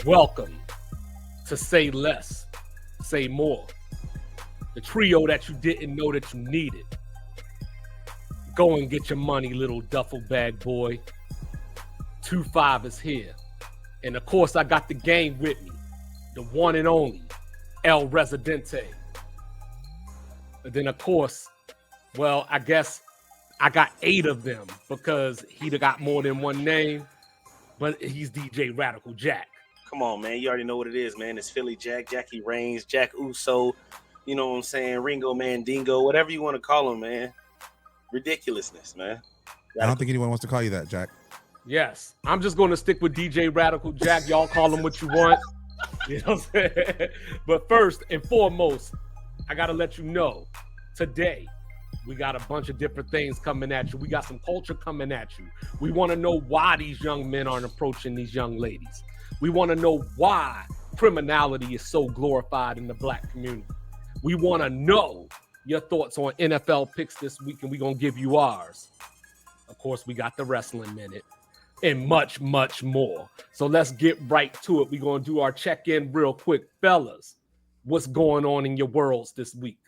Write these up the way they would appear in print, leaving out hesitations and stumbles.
Welcome to Say Less, Say More, the trio that you didn't know that you needed. Go and get your money, little duffel bag boy. 2-5 is here. And of course, I got the game with me, the one and only El Residente. And then, of course, well, I guess I got 8 of them because he'd have got more than one name, but he's DJ Radical Jack. Come on, man. You already know what it is, man. It's Philly Jack, Jackie Reigns, Jack Uso, you know what I'm saying? Ringo Mandingo, whatever you want to call him, man. Ridiculousness, man. I don't think anyone wants to call you that, Jack. Yes. I'm just going to stick with DJ Radical Jack. Y'all call him what you want. You know what I'm saying? But first and foremost, I got to let you know, today, we got a bunch of different things coming at you. We got some culture coming at you. We want to know why these young men aren't approaching these young ladies. We want to know why criminality is so glorified in the black community. We want to know your thoughts on NFL picks this week, and we're going to give you ours. Of course, we got the wrestling minute and much, much more. So let's get right to it. We're going to do our check-in real quick. Fellas, what's going on in your worlds this week?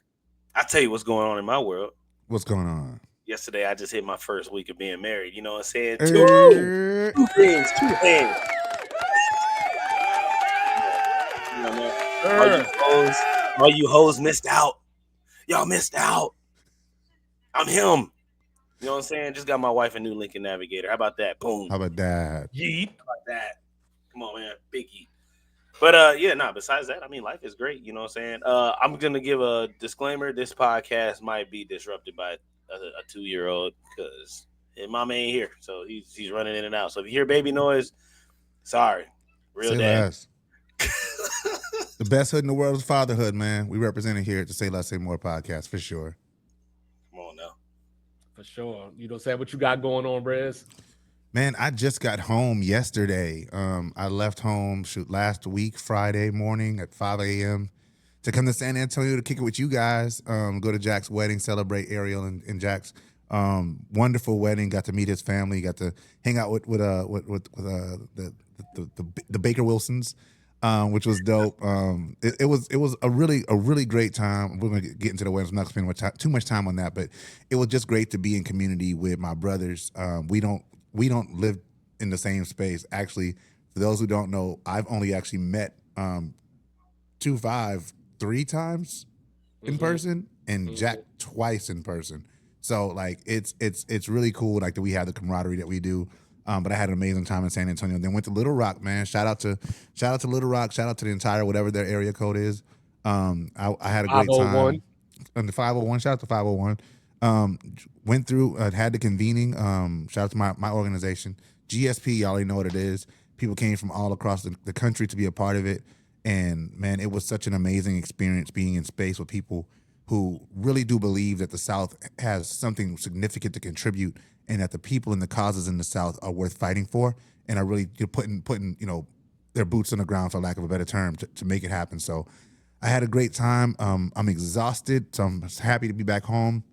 I'll tell you what's going on in my world. What's going on? Yesterday, I just hit my first week of being married. You know what I'm saying? Hey. Two things, 2 hands. You know, man. All you hoes missed out. Y'all missed out. I'm him. You know what I'm saying? Just got my wife a new Lincoln Navigator. How about that? Boom. How about that? Yeet. How about that? Come on, man. Big yeet. But besides that, I mean, life is great. You know what I'm saying? I'm going to give a disclaimer. This podcast might be disrupted by a 2-year-old because his mama ain't here. So he's running in and out. So if you hear baby noise, sorry. Real dad. The best hood in the world is fatherhood, man. We represent it here at the Say Less, Say More podcast for sure. Come on now. For sure. You know what I'm saying? What you got going on, Brez? Man, I just got home yesterday. I left home last week, Friday morning at 5 a.m. to come to San Antonio to kick it with you guys. Go to Jack's wedding, celebrate Ariel and Jack's wonderful wedding. Got to meet his family. Got to hang out with the Baker Wilsons, which was dope. It was a really great time. We're gonna get into the wedding. I'm not spending too much time on that, but it was just great to be in community with my brothers. We don't live in the same space. Actually, for those who don't know, I've only actually met 2-5 3 times in person, and Jack twice in person. So like it's really cool like that we have the camaraderie that we do. But I had an amazing time in San Antonio. Then went to Little Rock, man. Shout out to Little Rock. Shout out to the entire whatever their area code is. I had a great time. And the 501. Shout out to 501. Went through, had the convening. Shout out to my organization, GSP. Y'all already know what it is. People came from all across the country to be a part of it. And man, it was such an amazing experience being in space with people who really do believe that the South has something significant to contribute, and that the people and the causes in the South are worth fighting for, and are really putting their boots on the ground, for lack of a better term, to make it happen. So I had a great time. I'm exhausted, so I'm happy to be back home.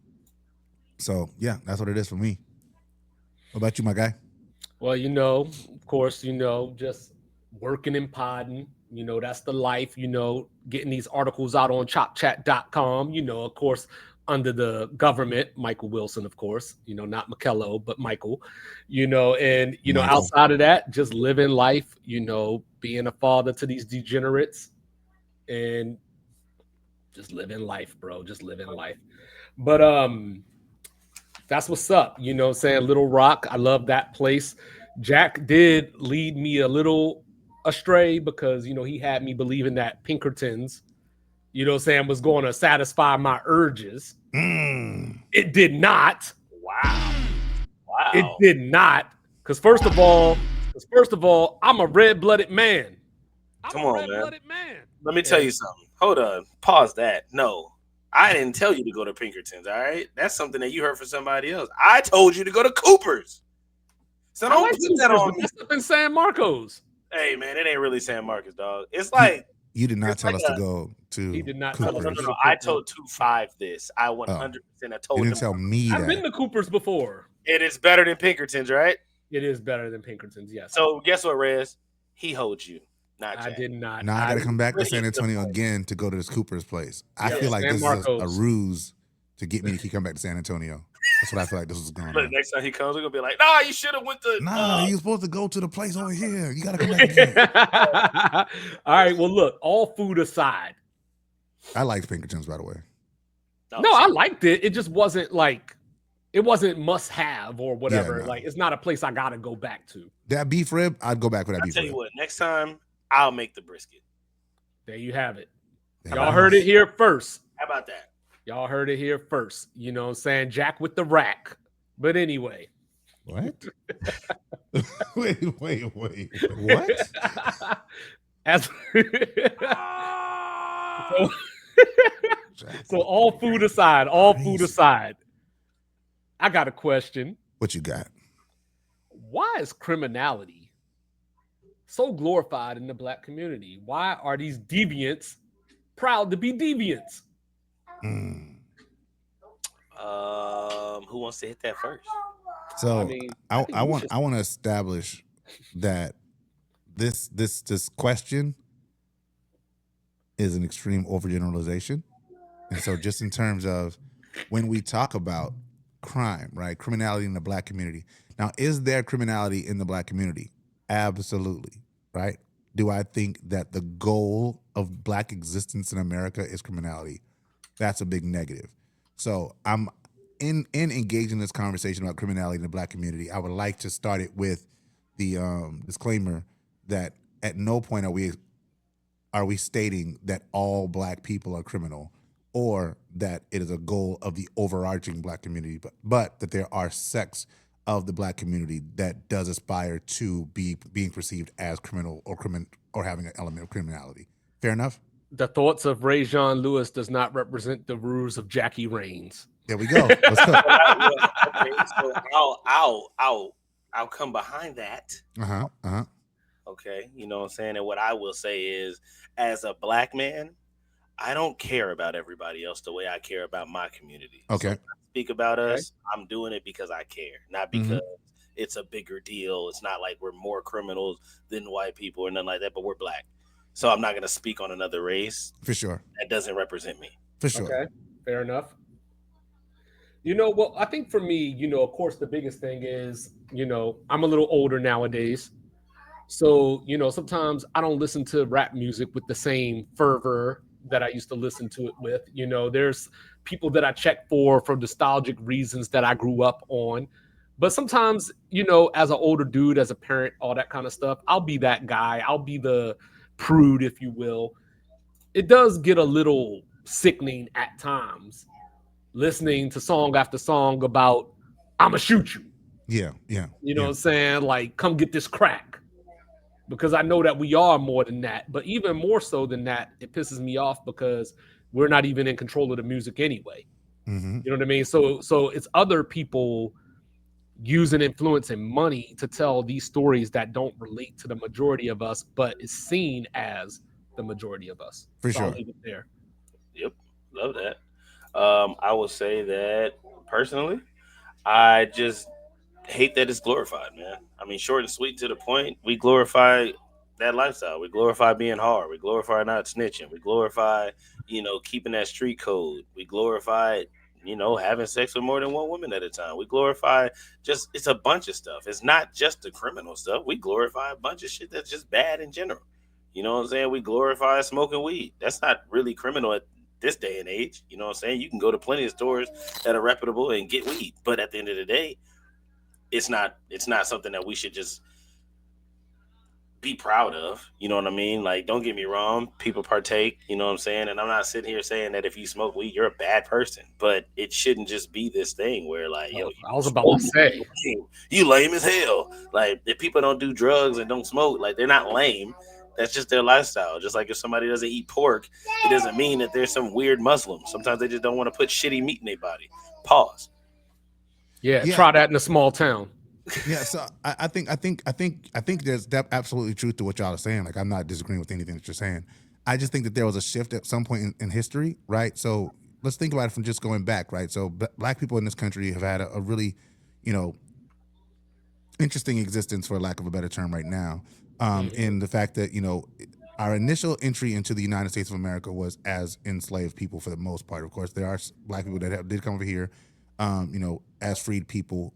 So yeah, that's what it is for me. What about you, my guy? Well, of course, just working and podding. That's the life, getting these articles out on chopchat.com, of course, under the government, Michael Wilson, of course, not McKello, but Michael, and, Michael. Outside of that, just living life, being a father to these degenerates and just living life, bro, just living life. But, that's what's up, saying? Little Rock, I love that place. Jack did lead me a little astray because, he had me believing that Pinkertons, was going to satisfy my urges. It did not. Wow. It did not. Because first of all, I'm a red-blooded man. Come on, man. Let me tell you something. Hold on. Pause that. No. I didn't tell you to go to Pinkertons, all right? That's something that you heard from somebody else. I told you to go to Cooper's. So don't put that on me. That's up in San Marcos. Hey, man, it ain't really San Marcos, dog. It's like... You did not tell us to go to He did not Cooper's. tell us. No. I told 2-5 this. I 100% I told you him. didn't tell me I've that. been to Cooper's before. It is better than Pinkertons, right? It is better than Pinkertons, yes. So guess what, Rez? He holds you. Not I Jack. did not. Now I got to come back to San Brilliant Antonio surprise. again to go to this Cooper's place. I Yeah, feel like San this is a Marcos. ruse to get me to keep coming back to San Antonio. That's what I feel like this was going But on. next time he comes, we're gonna be like, nah, you should have went to. Nah, you supposed to go to the place over here. You got to come back again. All right. Well, look. All food aside, I liked Pinkertons, by the way. no, I liked it. It just wasn't like it wasn't must have or whatever. Yeah, no. Like it's not a place I gotta go back to. That beef rib, I'd go back for that I'll beef tell rib. you what. Next time, I'll make the brisket. There you have it. There Y'all you heard go. it here first. How about that? Y'all heard it here first. You know what I'm saying? Jack with the rack. But anyway. What? wait. What? As Ah! so all food aside, I got a question. What you got? Why is criminality so glorified in the black community? Why are these deviants proud to be deviants? Who wants to hit that first? So I mean, I want to establish that this question is an extreme overgeneralization. And so just in terms of when we talk about crime, right? Criminality in the black community. Now, is there criminality in the black community? Absolutely, right? Do I think that the goal of black existence in America is criminality? That's a big negative. So I'm in engaging this conversation about criminality in the black community. I would like to start it with the disclaimer that at no point are we stating that all black people are criminal or that it is a goal of the overarching black community, but that there are sects of the black community that does aspire to being perceived as criminal or having an element of criminality. Fair enough? The thoughts of Ray Jean Lewis does not represent the rules of Jackie Raines. There we go. Let's go. Okay, so I'll come behind that. Okay, you know what I'm saying? And what I will say is, as a black man, I don't care about everybody else the way I care about my community. Okay. So when I speak about us, I'm doing it because I care, not because it's a bigger deal. It's not like we're more criminals than white people or nothing like that, but we're black. So I'm not going to speak on another race. For sure. That doesn't represent me. For sure. Okay, fair enough. You know, well, I think for me, you know, of course, the biggest thing is, you know, I'm a little older nowadays. So, you know, sometimes I don't listen to rap music with the same fervor that I used to listen to it with. You know, there's people that I check for nostalgic reasons that I grew up on. But sometimes, you know, as an older dude, as a parent, all that kind of stuff, I'll be that guy. I'll be the prude, if you will. It does get a little sickening at times listening to song after song about I'ma shoot you. Yeah. You know what I'm saying? Like, come get this crack. Because I know that we are more than that. But even more so than that, it pisses me off because we're not even in control of the music anyway. Mm-hmm. You know what I mean? So it's other people using influence and money to tell these stories that don't relate to the majority of us, but is seen as the majority of us. For So sure. I'll leave it there. Yep, love that. I will say that personally, I just hate that it's glorified, man. I mean, short and sweet to the point. We glorify that lifestyle. We glorify being hard. We glorify not snitching. We glorify, you know, keeping that street code. We glorify, you know, having sex with more than one woman at a time. We glorify it's a bunch of stuff. It's not just the criminal stuff. We glorify a bunch of shit that's just bad in general. You know what I'm saying? We glorify smoking weed. That's not really criminal at this day and age. You know what I'm saying? You can go to plenty of stores that are reputable and get weed. But at the end of the day, it's not something that we should just be proud of. You know what I mean? Like, don't get me wrong, people partake, you know what I'm saying? And I'm not sitting here saying that if you smoke weed, you're a bad person, but it shouldn't just be this thing where like, yo, I was about to say, you lame as hell. Like, if people don't do drugs and don't smoke, like, they're not lame. That's just their lifestyle. Just like if somebody doesn't eat pork, it doesn't mean that there's some weird Muslim. Sometimes they just don't want to put shitty meat in their body. Pause. Yeah, try that in a small town. Yeah, so I think there's absolutely truth to what y'all are saying. Like, I'm not disagreeing with anything that you're saying. I just think that there was a shift at some point in history, right? So let's think about it from just going back, right? So black people in this country have had a really, you know, interesting existence, for lack of a better term, right now. In the fact that, you know, our initial entry into the United States of America was as enslaved people for the most part. Of course, there are black people that did come over here, as freed people,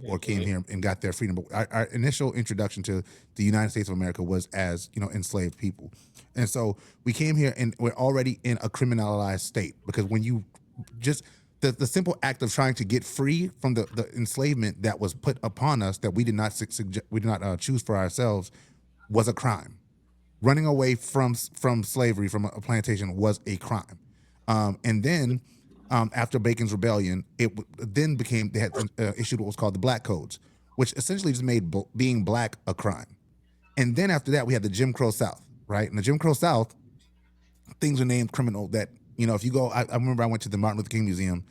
or came here and got their freedom. But our initial introduction to the United States of America was as, enslaved people. And so we came here and we're already in a criminalized state, because when you just the simple act of trying to get free from the enslavement that was put upon us, that we did not choose for ourselves, was a crime. Running away from slavery, from a plantation, was a crime. And then after Bacon's Rebellion, then became, they had issued what was called the Black Codes, which essentially just made being black a crime. And then after that, we had the Jim Crow South, right? In the Jim Crow South, things were named criminal that, if you go, I remember I went to the Martin Luther King Museum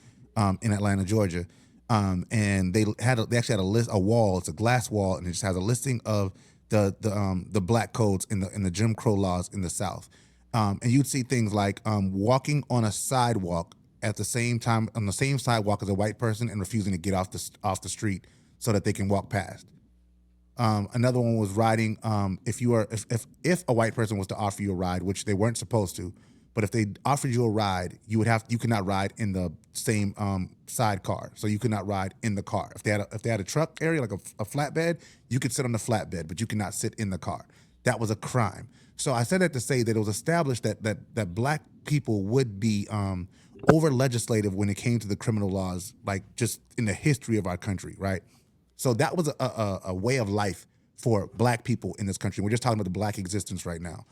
in Atlanta, Georgia, and they actually had a wall. It's a glass wall, and it just has a listing of the black codes in the Jim Crow laws in the South. And you'd see things like walking on a sidewalk at the same time, on the same sidewalk as a white person, and refusing to get off the street so that they can walk past. Another one was riding. If a white person was to offer you a ride, which they weren't supposed to, but if they offered you a ride, you could not ride in the same sidecar. So you could not ride in the car. If they had a truck area, like a flatbed, you could sit on the flatbed, but you could not sit in the car. That was a crime. So I said that to say that it was established that black people would be over legislative when it came to the criminal laws, like just in the history of our country, right? So that was a way of life for black people in this country. We're just talking about the black existence right now.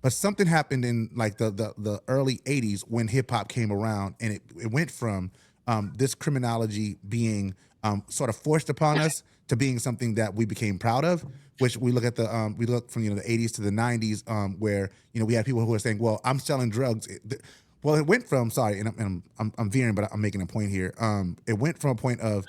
But something happened in like the early 80s when hip hop came around, and it went from this criminology being sort of forced upon us to being something that we became proud of. Which we look at we look from the 80s to the 90s, where we had people who were saying, "Well, I'm selling drugs." Well, it went from I'm veering, but I'm making a point here. It went from a point of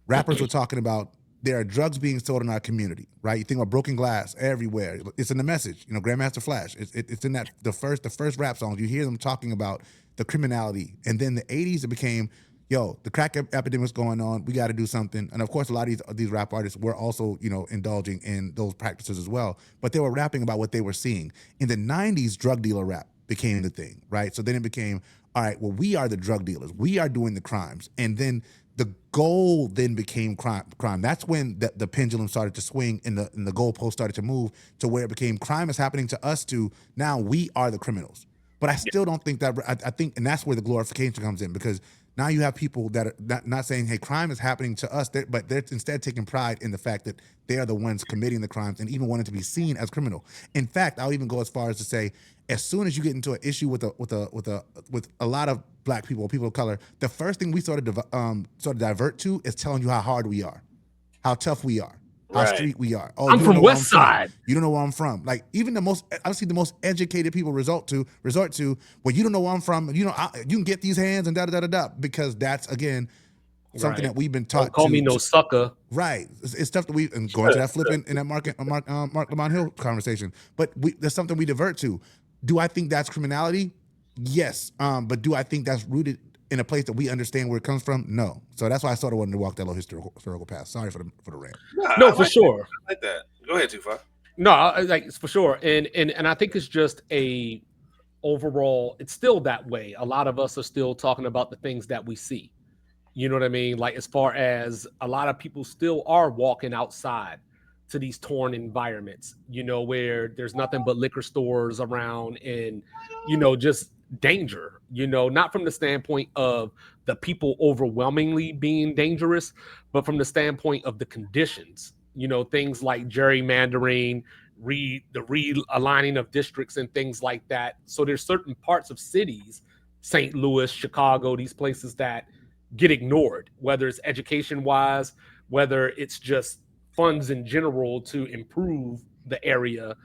rappers were talking about there are drugs being sold in our community, right? You think about broken glass everywhere. It's in the message, Grandmaster Flash. It's in that the first rap songs. You hear them talking about the criminality, and then the 80s it became, the crack epidemic's going on. We got to do something. And of course, a lot of these rap artists were also, indulging in those practices as well. But they were rapping about what they were seeing. In the 90s, drug dealer rap became the thing, right? So then it became, all right, well, we are the drug dealers. We are doing the crimes. And then the goal then became crime. That's when the pendulum started to swing, and the goalpost started to move to where it became crime is happening to us to now we are the criminals. But I still don't think that, I think, and that's where the glorification comes in, because now you have people that are not saying, hey, crime is happening to us, but they're instead taking pride in the fact that they are the ones committing the crimes and even wanting to be seen as criminal. In fact, I'll even go as far as to say, as soon as you get into an issue with a lot of black people, people of color, the first thing we sort of divert to is telling you how hard we are, how tough we are, how street we are. Oh, I'm from West Side. You don't know where I'm from. Like even the most educated people resort to, well, you don't know where I'm from. You can get these hands and because that's again something that we've been taught. Don't call me no sucker. Right. It's stuff that and going to that flipping in that Marc Lamont Hill conversation. But there's something we divert to. Do I think that's criminality? Yes. But do I think that's rooted in a place that we understand where it comes from? No. So that's why I sort of wanted to walk that little historical path. Sorry for the rant. No, for sure. I like that. Go ahead, Tufa. No, like for sure. And I think it's just a overall, it's still that way. A lot of us are still talking about the things that we see. You know what I mean? Like as far as a lot of people still are walking outside to these torn environments, where there's nothing but liquor stores around and, just danger, not from the standpoint of the people overwhelmingly being dangerous, but from the standpoint of the conditions, things like gerrymandering, the realigning of districts and things like that. So there's certain parts of cities, St. Louis, Chicago, these places that get ignored, whether it's education wise, whether it's just funds in general to improve the area.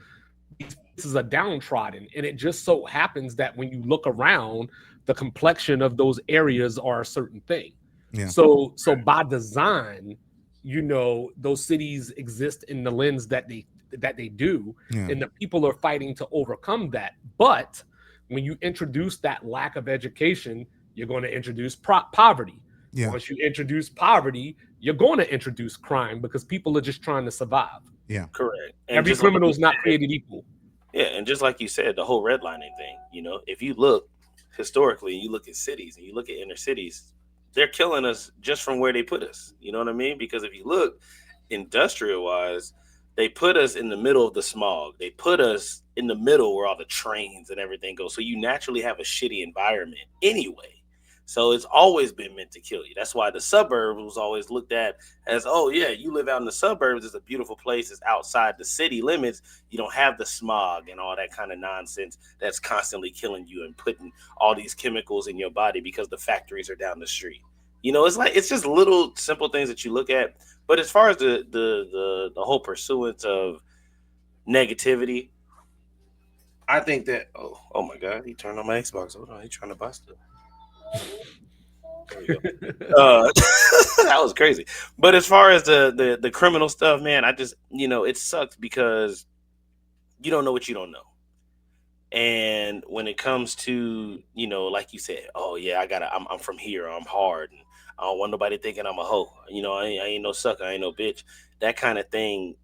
These places are downtrodden, and it just so happens that when you look around, the complexion of those areas are a certain thing. Yeah. So by design, those cities exist in the lens that they do, and the people are fighting to overcome that. But when you introduce that lack of education, you're going to introduce poverty. Yeah. Once you introduce poverty, you're going to introduce crime because people are just trying to survive. Yeah, correct. And every criminal is not created equal. Yeah, and just like you said, the whole redlining thing, if you look historically, you look at cities and you look at inner cities, they're killing us just from where they put us. You know what I mean? Because if you look industrial wise, they put us in the middle of the smog. They put us in the middle where all the trains and everything go. So you naturally have a shitty environment anyway. So it's always been meant to kill you. That's why the suburbs was always looked at as, oh yeah, you live out in the suburbs. It's a beautiful place. It's outside the city limits. You don't have the smog and all that kind of nonsense that's constantly killing you and putting all these chemicals in your body because the factories are down the street. It's just little simple things that you look at. But as far as the whole pursuance of negativity, I think that oh my god, he turned on my Xbox. Hold on, he's trying to buy stuff. There we go. That was crazy. But as far as the criminal stuff, man, I just it sucks because you don't know what you don't know. And when it comes to like you said, oh yeah, I'm from here, I'm hard, and I don't want nobody thinking I'm a hoe. I ain't no sucker, I ain't no bitch. That kind of thing.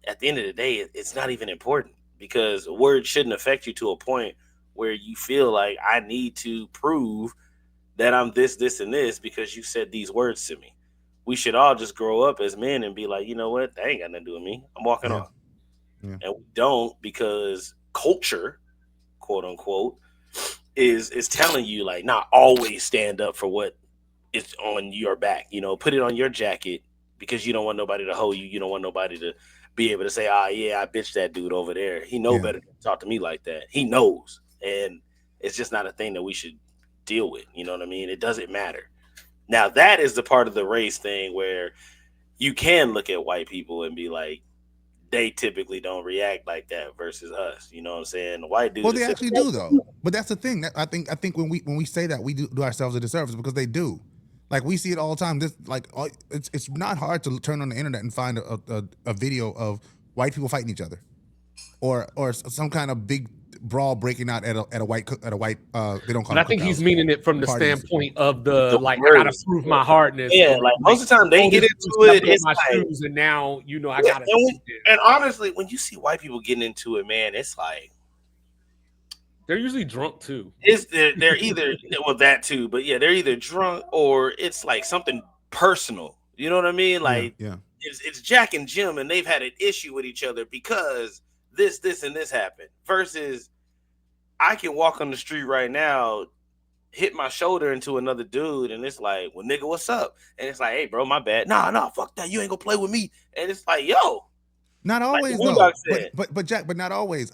At the end of the day, it's not even important because words shouldn't affect you to a point where you feel like I need to prove that I'm this, this, and this because you said these words to me. We should all just grow up as men and be like, you know what? That ain't got nothing to do with me. I'm walking off. Yeah. And we don't because culture, quote unquote, is telling you like not always stand up for what is on your back. Put it on your jacket because you don't want nobody to hold you. You don't want nobody to be able to say, yeah, I bitched that dude over there. He know better than to talk to me like that. He knows. And it's just not a thing that we should deal with. You know what I mean? It doesn't matter. Now that is the part of the race thing where you can look at white people and be like, they typically don't react like that versus us. You know what I'm saying? The white dude. Well, they actually do though. But that's the thing. That I think when we say that, we do ourselves a disservice because they do. Like we see it all the time. It's not hard to turn on the internet and find a video of white people fighting each other, or some kind of big brawl breaking out at a white they don't call. But I think he's meaning it from the standpoint of the like I gotta prove my hardness. Yeah, like most of the time they get into it. It's my shoes, and now I gotta. And honestly, when you see white people getting into it, man, it's like they're usually drunk too. They're either that too, but yeah, they're either drunk or it's like something personal. You know what I mean? Like it's Jack and Jim, and they've had an issue with each other because this, and this happened. Versus, I can walk on the street right now, hit my shoulder into another dude, and it's like, well, nigga, what's up? And it's like, hey, bro, my bad. Nah, fuck that. You ain't gonna play with me. And it's like, yo. Not always, though. But Jack, but not always.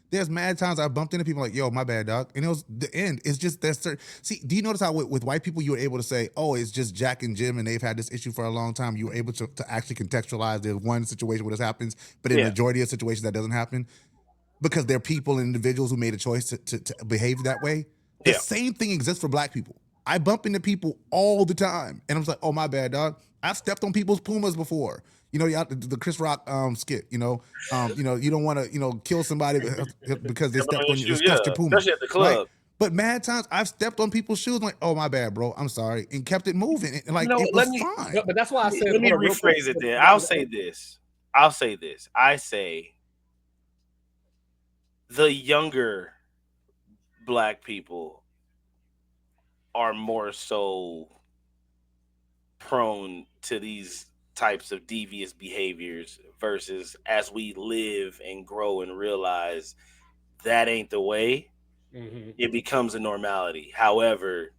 There's mad times I bumped into people like, yo, my bad, dog. And it was the end. It's just there's certain. See, do you notice how with white people you were able to say, oh, it's just Jack and Jim and they've had this issue for a long time. You were able to actually contextualize there's one situation where this happens, but in the majority of situations that doesn't happen because they're people and individuals who made a choice to behave that way. The same thing exists for black people. I bump into people all the time, and I'm like, oh, my bad, dog. I've stepped on people's Pumas before. The Chris Rock skit, you don't want to, kill somebody because they stepped on your Puma. Especially at the club. Right? But mad times I've stepped on people's shoes, like, oh, my bad, bro, I'm sorry, and kept it moving. And, like, it was fine. But that's why I said, let me rephrase it then. I'll say this. I say the younger black people are more so prone to these types of devious behaviors versus as we live and grow and realize that ain't the way, it becomes a normality. However,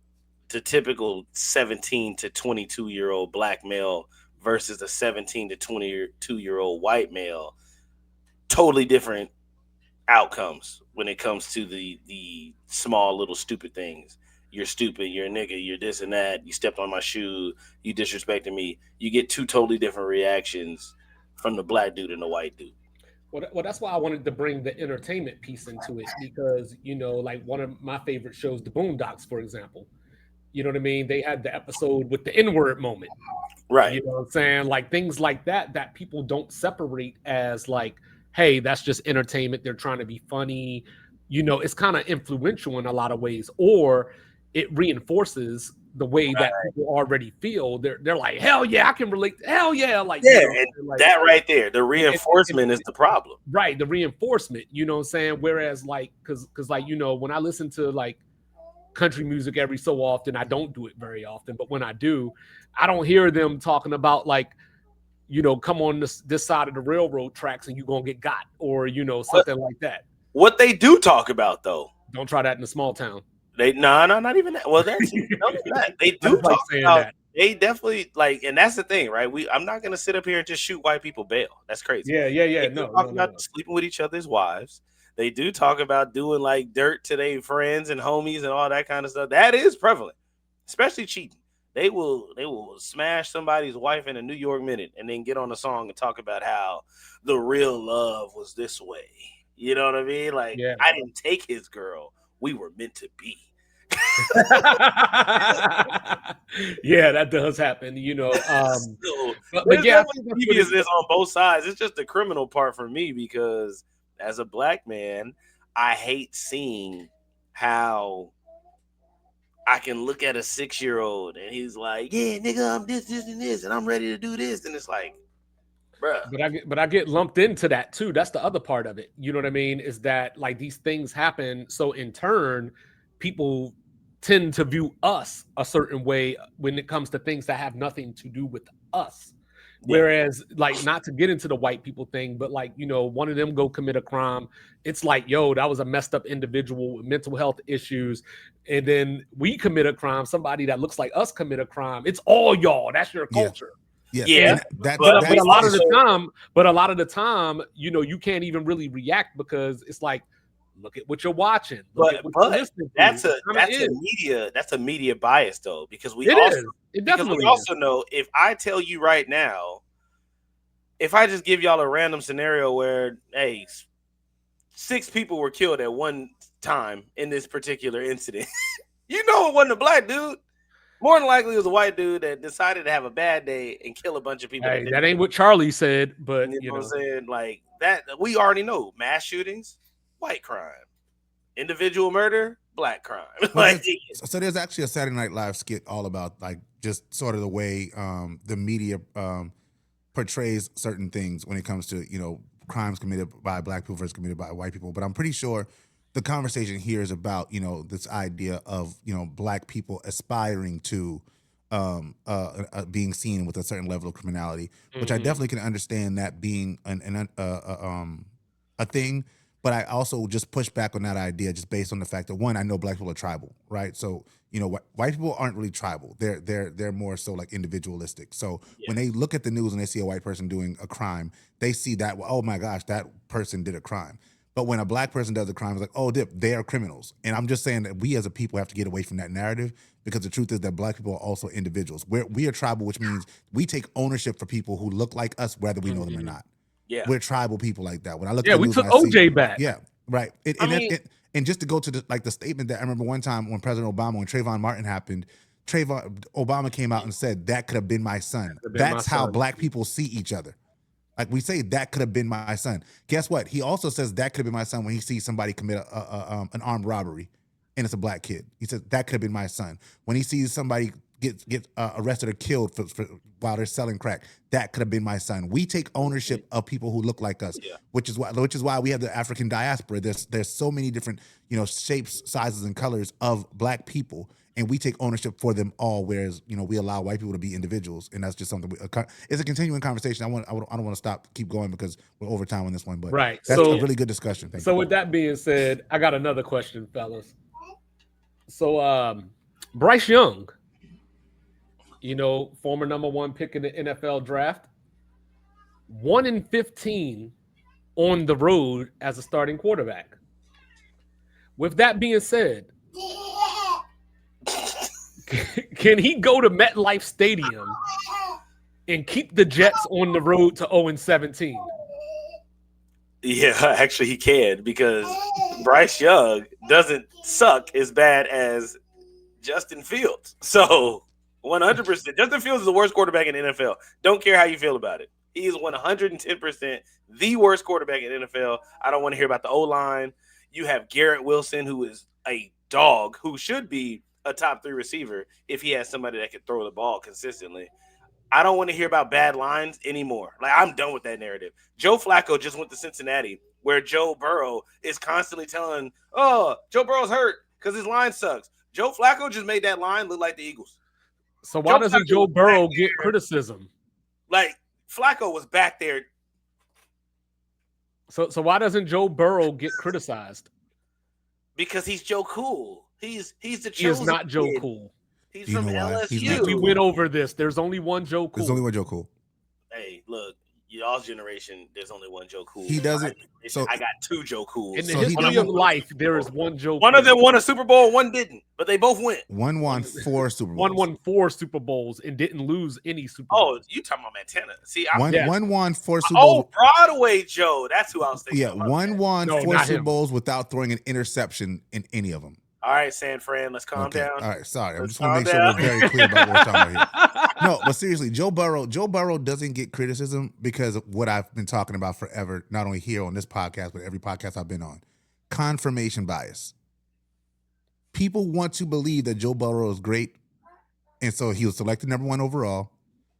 the typical 17 to 22-year-old black male versus a 17 to 22-year-old white male, totally different outcomes when it comes to the small little stupid things. You're stupid, you're a nigga, you're this and that, you stepped on my shoe, you disrespected me. You get two totally different reactions from the black dude and the white dude. Well, that's why I wanted to bring the entertainment piece into it because, like one of my favorite shows, The Boondocks, for example. You know what I mean? They had the episode with the N-word moment. Right. You know what I'm saying? Like things like that people don't separate as like, hey, that's just entertainment. They're trying to be funny. It's kind of influential in a lot of ways, or it reinforces the way that people already feel. They're like, hell yeah, I can relate. Hell yeah, like yeah, you know, and like, that right there, the reinforcement is the problem. Right, the reinforcement. You know what I'm saying? Whereas like, because like when I listen to like country music every so often, I don't do it very often, but when I do, I don't hear them talking about like, come on this side of the railroad tracks and you're gonna get got, or something like that. What they do talk about though, don't try that in a small town. They no, not even that. Well, that's that. They do talk about that. They definitely like, and that's the thing, right? I'm not gonna sit up here and just shoot white people bail. That's crazy. Yeah. They talk about sleeping with each other's wives. They do talk about doing like dirt to their friends and homies and all that kind of stuff. That is prevalent, especially cheating. They will smash somebody's wife in a New York minute and then get on a song and talk about how the real love was this way. You know what I mean? Like, I didn't take his girl. We were meant to be. Yeah, that does happen. But yeah, deviousness on both sides. It's just the criminal part for me because as a black man, I hate seeing how I can look at a 6-year-old and he's like, yeah, nigga, I'm this, and this, and I'm ready to do this. And it's like, bruh. But I get lumped into that too. That's the other part of it. You know what I mean? Is that like these things happen. So in turn, people tend to view us a certain way when it comes to things that have nothing to do with us. Whereas, like, not to get into the white people thing, but like, one of them go commit a crime. It's like, yo, that was a messed up individual with mental health issues. And then we commit a crime. Somebody that looks like us commit a crime. It's all y'all. That's your culture. Yeah. But a lot of the time, you can't even really react because it's like, look at what you're watching. But that's a media bias though, because we also know if I tell you right now, if I just give y'all a random scenario where 6 people were killed at one time in this particular incident, it wasn't a black dude. More than likely, it was a white dude that decided to have a bad day and kill a bunch of people. Hey, that ain't what Charlie said, but you know what I'm saying? Like that, we already know mass shootings, white crime, individual murder, black crime. So there's actually a Saturday Night Live skit all about like just sort of the way the media portrays certain things when it comes to crimes committed by black people versus committed by white people. But I'm pretty sure the conversation here is about this idea of black people aspiring to being seen with a certain level of criminality, which I definitely can understand that being a thing. But I also just push back on that idea just based on the fact that, one, I know black people are tribal, right? So white people aren't really tribal. They're more so like individualistic. So when they look at the news and they see a white person doing a crime, they see that, oh my gosh, that person did a crime. But when a black person does a crime, it's like, oh, they are criminals. And I'm just saying that we as a people have to get away from that narrative, because the truth is that black people are also individuals. We are tribal, which means we take ownership for people who look like us, whether we know them or not. Yeah, we're tribal people like that. When I look, we took OJ back. Yeah, right. And just to go to the statement that I remember one time when President Obama, when Trayvon Martin happened, Obama came out and said that could have been my son. That's how black people see each other. Like we say, that could have been my son. Guess what? He also says that could have been my son when he sees somebody commit an armed robbery, and it's a black kid. He says that could have been my son. When he sees somebody get arrested or killed while they're selling crack, that could have been my son. We take ownership of people who look like us, which is why we have the African diaspora. There's so many different shapes, sizes, and colors of black people, and we take ownership for them all. Whereas we allow white people to be individuals, and that's just something. It's a continuing conversation. I don't want to keep going because we're over time on this one. But that's a really good discussion. Thank you. With that being said, I got another question, fellas. So Bryce Young, former number 1 pick in the NFL draft, 1 in 15 on the road as a starting quarterback. With that being said, can he go to MetLife Stadium and keep the Jets on the road to 0-17? Yeah, actually he can, because Bryce Young doesn't suck as bad as Justin Fields. So 100%. Justin Fields is the worst quarterback in the NFL. Don't care how you feel about it. He is 110% the worst quarterback in the NFL. I don't want to hear about the O-line. You have Garrett Wilson, who is a dog, who should be a top 3 receiver if he has somebody that can throw the ball consistently. I don't want to hear about bad lines anymore. Like, I'm done with that narrative. Joe Flacco just went to Cincinnati, where Joe Burrow is constantly telling, "Oh, Joe Burrow's hurt because his line sucks." Joe Flacco just made that line look like the Eagles. So why doesn't Joe Burrow get criticism? Like, Flacco was back there. So why doesn't Joe Burrow get criticized? Because he's Joe Cool. He's the chosen He is not Joe kid. Cool. He's You from know why? He's LSU. not We Joe went Cool. over this. There's only one Joe Cool. There's only one Joe Cool. Hey, look, y'all's generation, there's only one Joe Cool. He doesn't. So I got 2 Joe Cools. In the So he history doesn't- of life, there is one Joe One Cool. of them won a Super Bowl, one didn't, but they both went. one won 4 Super Bowls. One won 4 Super Bowls and didn't lose any Super Bowls. Oh, you talking about Montana? See, One won 4 Super Bowls. oh, Broadway Joe. That's who I was thinking. Yeah, about. one won No, 4 not Super him. Bowls without throwing an interception in any of them. All right, San Fran, let's calm down. All right, sorry. I Let's just want to calm make sure we're very clear about what we're talking about here. here. No, but seriously, Joe Burrow doesn't get criticism because of what I've been talking about forever, not only here on this podcast, but every podcast I've been on. Confirmation bias. People want to believe that Joe Burrow is great, and so he was selected number 1 overall.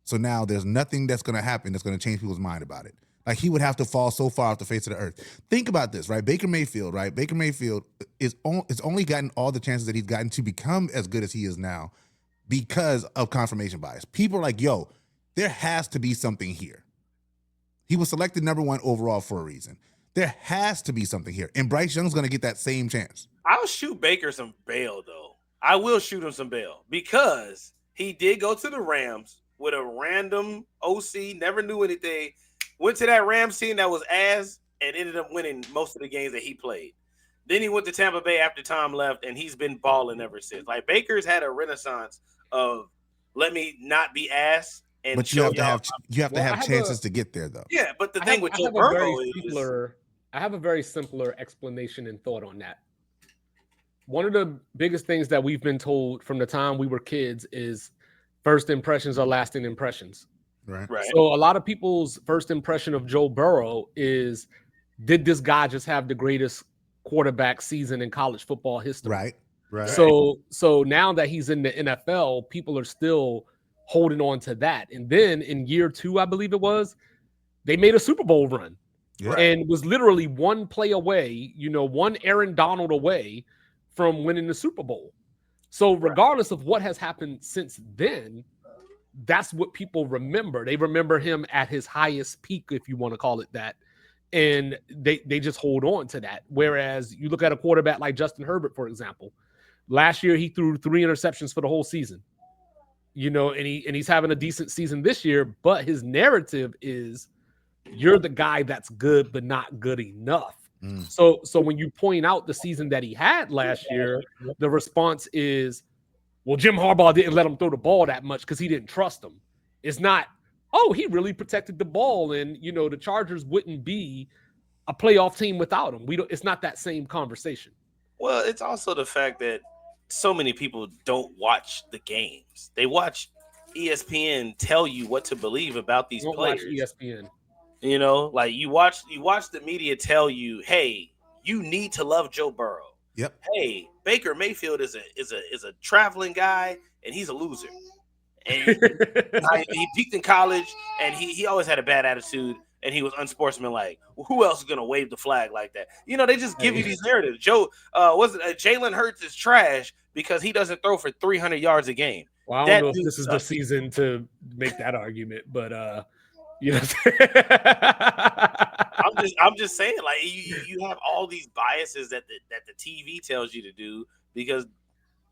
So now there's nothing that's going to happen that's going to change people's mind about it. Like, he would have to fall so far off the face of the earth. Think about this, right? Baker Mayfield, right? Baker Mayfield is only gotten all the chances that he's gotten to become as good as he is now because of confirmation bias. People are like, yo, there has to be something here. He was selected number 1 overall for a reason. There has to be something here. And Bryce Young's going to get that same chance. I'll shoot Baker some bail, though. I will shoot him some bail because he did go to the Rams with a random OC, never knew anything, went to that Rams team that was ass and ended up winning most of the games that he played. Then he went to Tampa Bay after Tom left, and he's been balling ever since. Like, Baker's had a renaissance of let me not be ass. And But you have to have I have chances to get there, though. Yeah, but the thing with Joe I Burrow have a very simpler explanation and thought on that. One of the biggest things that we've been told from the time we were kids is first impressions are lasting impressions. Right. So a lot of people's first impression of Joe Burrow is, did this guy just have the greatest quarterback season in college football history? Right. So now that he's in the NFL, people are still holding on to that. And then in year 2, I believe it was, they made a Super Bowl run. Yeah. And was literally one play away, one Aaron Donald away from winning the Super Bowl. So regardless of what has happened since then, that's what people remember. They remember him at his highest peak, if you want to call it that. And they just hold on to that. Whereas you look at a quarterback like Justin Herbert, for example, last year he threw 3 interceptions for the whole season. And he's having a decent season this year, but his narrative is, you're the guy that's good, but not good enough. So when you point out the season that he had last year, the response is, well, Jim Harbaugh didn't let him throw the ball that much because he didn't trust him. It's not, oh, he really protected the ball, and the Chargers wouldn't be a playoff team without him. It's not that same conversation. Well, it's also the fact that so many people don't watch the games. They watch ESPN tell you what to believe about these players. Watch ESPN. Like you watch the media tell you, hey, you need to love Joe Burrow. Yep. Hey, Baker Mayfield is a traveling guy, and he's a loser. And he peaked in college, and he always had a bad attitude, and he was unsportsmanlike. Well, who else is gonna wave the flag like that? They just give you these narratives. Jalen Hurts is trash because he doesn't throw for 300 yards a game. Well, I don't know if this is the season to make that argument, but I'm just saying, like, you have all these biases that the TV tells you to do, because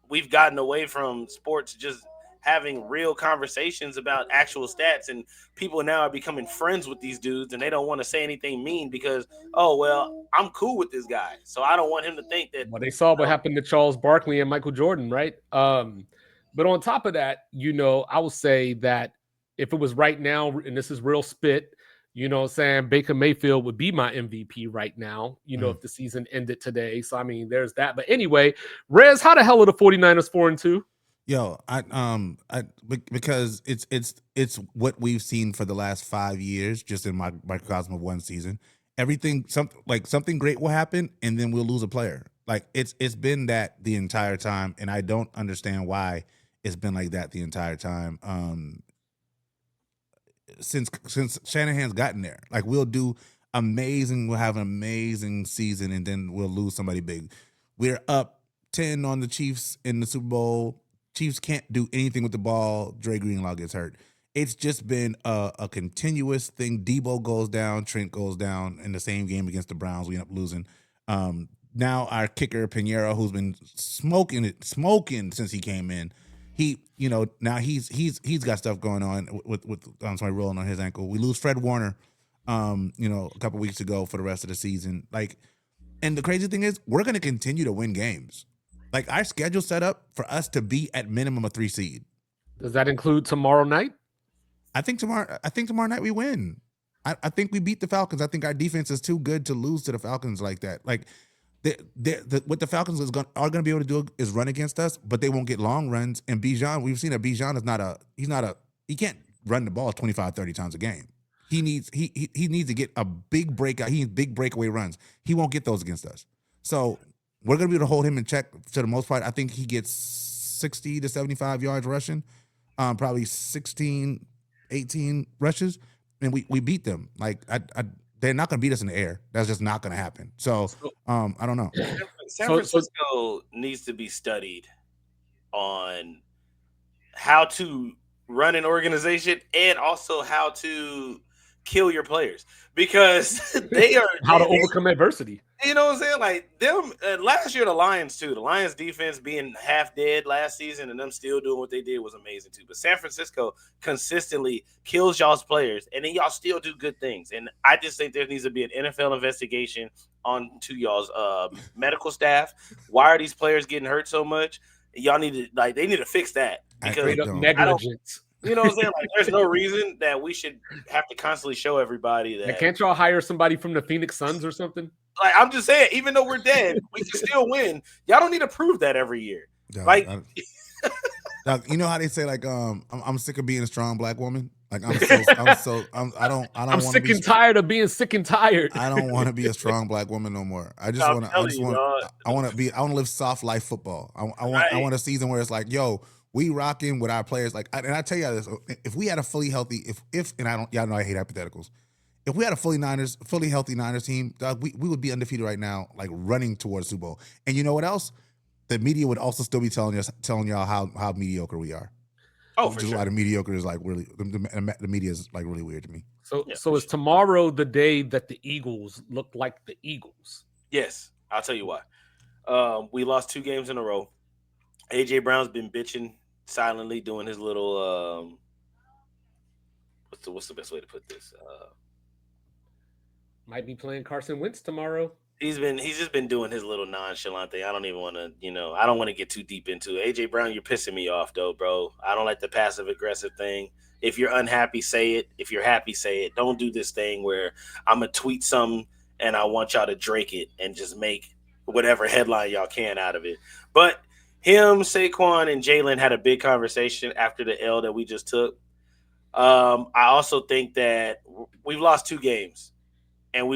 we've gotten away from sports just having real conversations about actual stats, and people now are becoming friends with these dudes, and they don't want to say anything mean because, oh, well, I'm cool with this guy, so I don't want him to think that. Well, they saw what happened to Charles Barkley and Michael Jordan, right? But on top of that, I would say that if it was right now, and this is real spit, saying Baker Mayfield would be my MVP right now, if the season ended today. So, I mean, there's that. But anyway, Rez, how the hell are the 49ers 4-2? Yo, because it's what we've seen for the last 5 years, just in my microcosm of one season. Something great will happen, and then we'll lose a player. Like it's been that the entire time, and I don't understand why it's been like that the entire time. Since Shanahan's gotten there, like we'll do amazing, we'll have an amazing season, and then we'll lose somebody big. We're up 10 on the Chiefs in the Super Bowl. Chiefs can't do anything with the ball. Dre Greenlaw gets hurt. It's just been a continuous thing. Debo goes down, Trent goes down in the same game against the Browns. We end up losing. Now our kicker Pinheiro, who's been smoking since he came in, now he's got stuff going on with somebody rolling on his ankle. We lose Fred Warner, a couple weeks ago for the rest of the season. Like, and the crazy thing is, we're going to continue to win games. Like our schedule set up for us to be at minimum a 3 seed. Does that include tomorrow night? I think tomorrow night we win. I think we beat the Falcons. I think our defense is too good to lose to the Falcons like that. Like, what the Falcons are going to be able to do is run against us, but they won't get long runs. And Bijan, we've seen that Bijan is he can't run the ball 25, 30 times a game. He needs to get a big breakout. He needs big breakaway runs. He won't get those against us. So we're going to be able to hold him in check for the most part. I think he gets 60 to 75 yards rushing, probably 16, 18 rushes, and we beat them. Like they're not going to beat us in the air. That's just not going to happen. So I don't know. San Francisco needs to be studied on how to run an organization and also how to kill your players, because they are how to overcome adversity. You know what I'm saying? Like them last year, the Lions too. The Lions defense being half dead last season and them still doing what they did was amazing too. But San Francisco consistently kills y'all's players, and then y'all still do good things. And I just think there needs to be an NFL investigation onto y'all's medical staff. Why are these players getting hurt so much? Y'all need to they need to fix that, because negligence. You know what I'm saying? Like, there's no reason that we should have to constantly show everybody that. Can't y'all hire somebody from the Phoenix Suns or something? Like, I'm just saying, even though we're dead, we can still win. Y'all don't need to prove that every year. You know how they say, like, I'm sick of being a strong black woman. Like, I'm sick and tired of being sick and tired. I don't want to be a strong black woman no more. I want to live soft life football. I want a season where it's like, yo, we rocking with our players. Like, and I tell you this, if we had a fully healthy, y'all know I hate hypotheticals. If we had a fully healthy Niners team, dog, we would be undefeated right now, like running towards Super Bowl. And you know what else? The media would also still be telling y'all how mediocre we are. Oh, for sure. Why the mediocre is like really the media is like really weird to me. So is tomorrow the day that the Eagles look like the Eagles? Yes, I'll tell you why. We lost 2 games in a row. AJ Brown's been bitching silently, doing his little what's the best way to put this? Might be playing Carson Wentz tomorrow. He's just been doing his little nonchalant thing. I don't even want to, I don't want to get too deep into it. AJ Brown, you're pissing me off though, bro. I don't like the passive aggressive thing. If you're unhappy, say it. If you're happy, say it. Don't do this thing where I'm gonna tweet something and I want y'all to Drake it and just make whatever headline y'all can out of it. But him, Saquon, and Jalen had a big conversation after the L that we just took. I also think that we've lost 2 games. And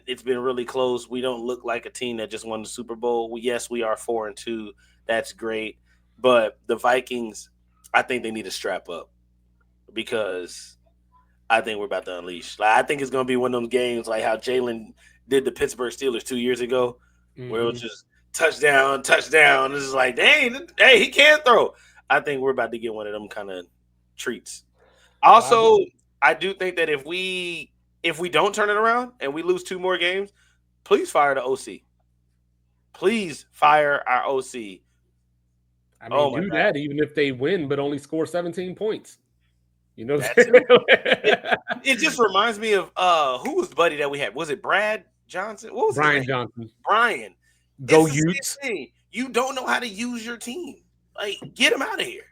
it's been really close. We don't look like a team that just won the Super Bowl. Yes, we are 4-2. That's great. But the Vikings, I think they need to strap up, because I think we're about to unleash. Like, I think it's going to be one of those games like how Jalen did the Pittsburgh Steelers 2 years ago, where it was just touchdown. It's just like, dang, hey, he can throw. I think we're about to get one of them kind of treats. Also, I do think that if we don't turn it around and we lose 2 more games, please fire the OC. Please fire our OC. I mean, do that even if they win, but only score 17 points. You know what I'm saying? It just reminds me of who was the buddy that we had? Was it Brad Johnson? What was Brian Johnson? Brian. Go Utes. You don't know how to use your team. Like, get him out of here.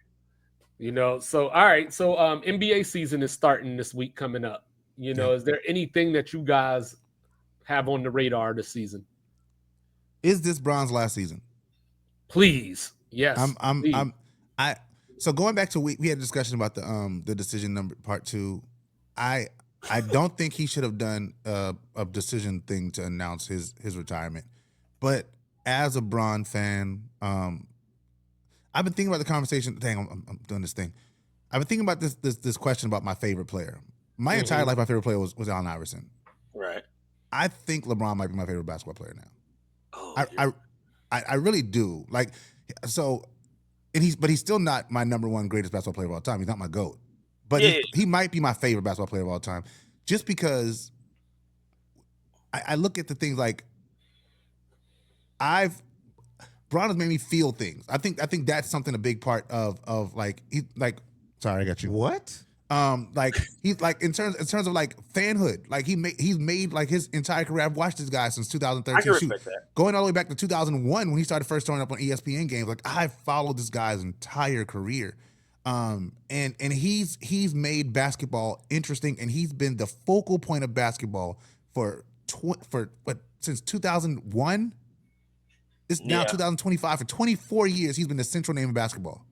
So all right. So NBA season is starting this week coming up. Is there anything that you guys have on the radar this season? Is this Bron's last season? Please. Yes. So going back to we had a discussion about the decision number part 2. I don't think he should have done a decision thing to announce his retirement. But as a Bron fan, I've been thinking about the conversation. Dang, I'm doing this thing. I've been thinking about this question about my favorite player. My entire life, my favorite player was Allen Iverson. Right. I think LeBron might be my favorite basketball player now. Oh, I really do. Like, so, but he's still not my number one greatest basketball player of all time. He's not my GOAT. But he might be my favorite basketball player of all time, just because I look at the things like Bron has made me feel things. I think that's something, a big part of like sorry, I got you. What? Like he's like in terms of like fanhood, like he's made like his entire career. I've watched this guy since 2013. I can respect that. Going all the way back to 2001 when he started first showing up on ESPN games. Like I followed this guy's entire career, and he's made basketball interesting, and he's been the focal point of basketball since 2001. It's now 2025. For 24 years, he's been the central name of basketball.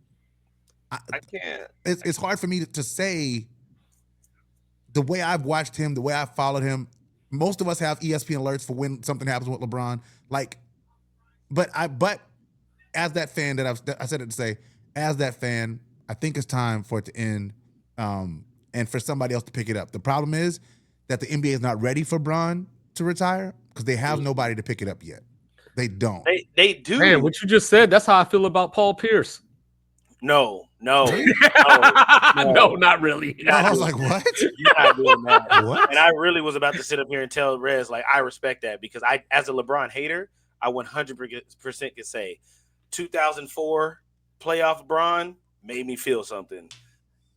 I can't. It's hard for me to say the way I've watched him, the way I've followed him. Most of us have ESPN alerts for when something happens with LeBron. Like, but as that fan I said it to say, as that fan, I think it's time for it to end, and for somebody else to pick it up. The problem is that the NBA is not ready for Bron to retire because they have nobody to pick it up yet. They don't. They do. Man, what you just said, that's how I feel about Paul Pierce. No, no, not really. I was like, what? You're not doing that. What? And I really was about to sit up here and tell Rez, like, I respect that, because I, as a LeBron hater, I 100% could say 2004 playoff LeBron made me feel something.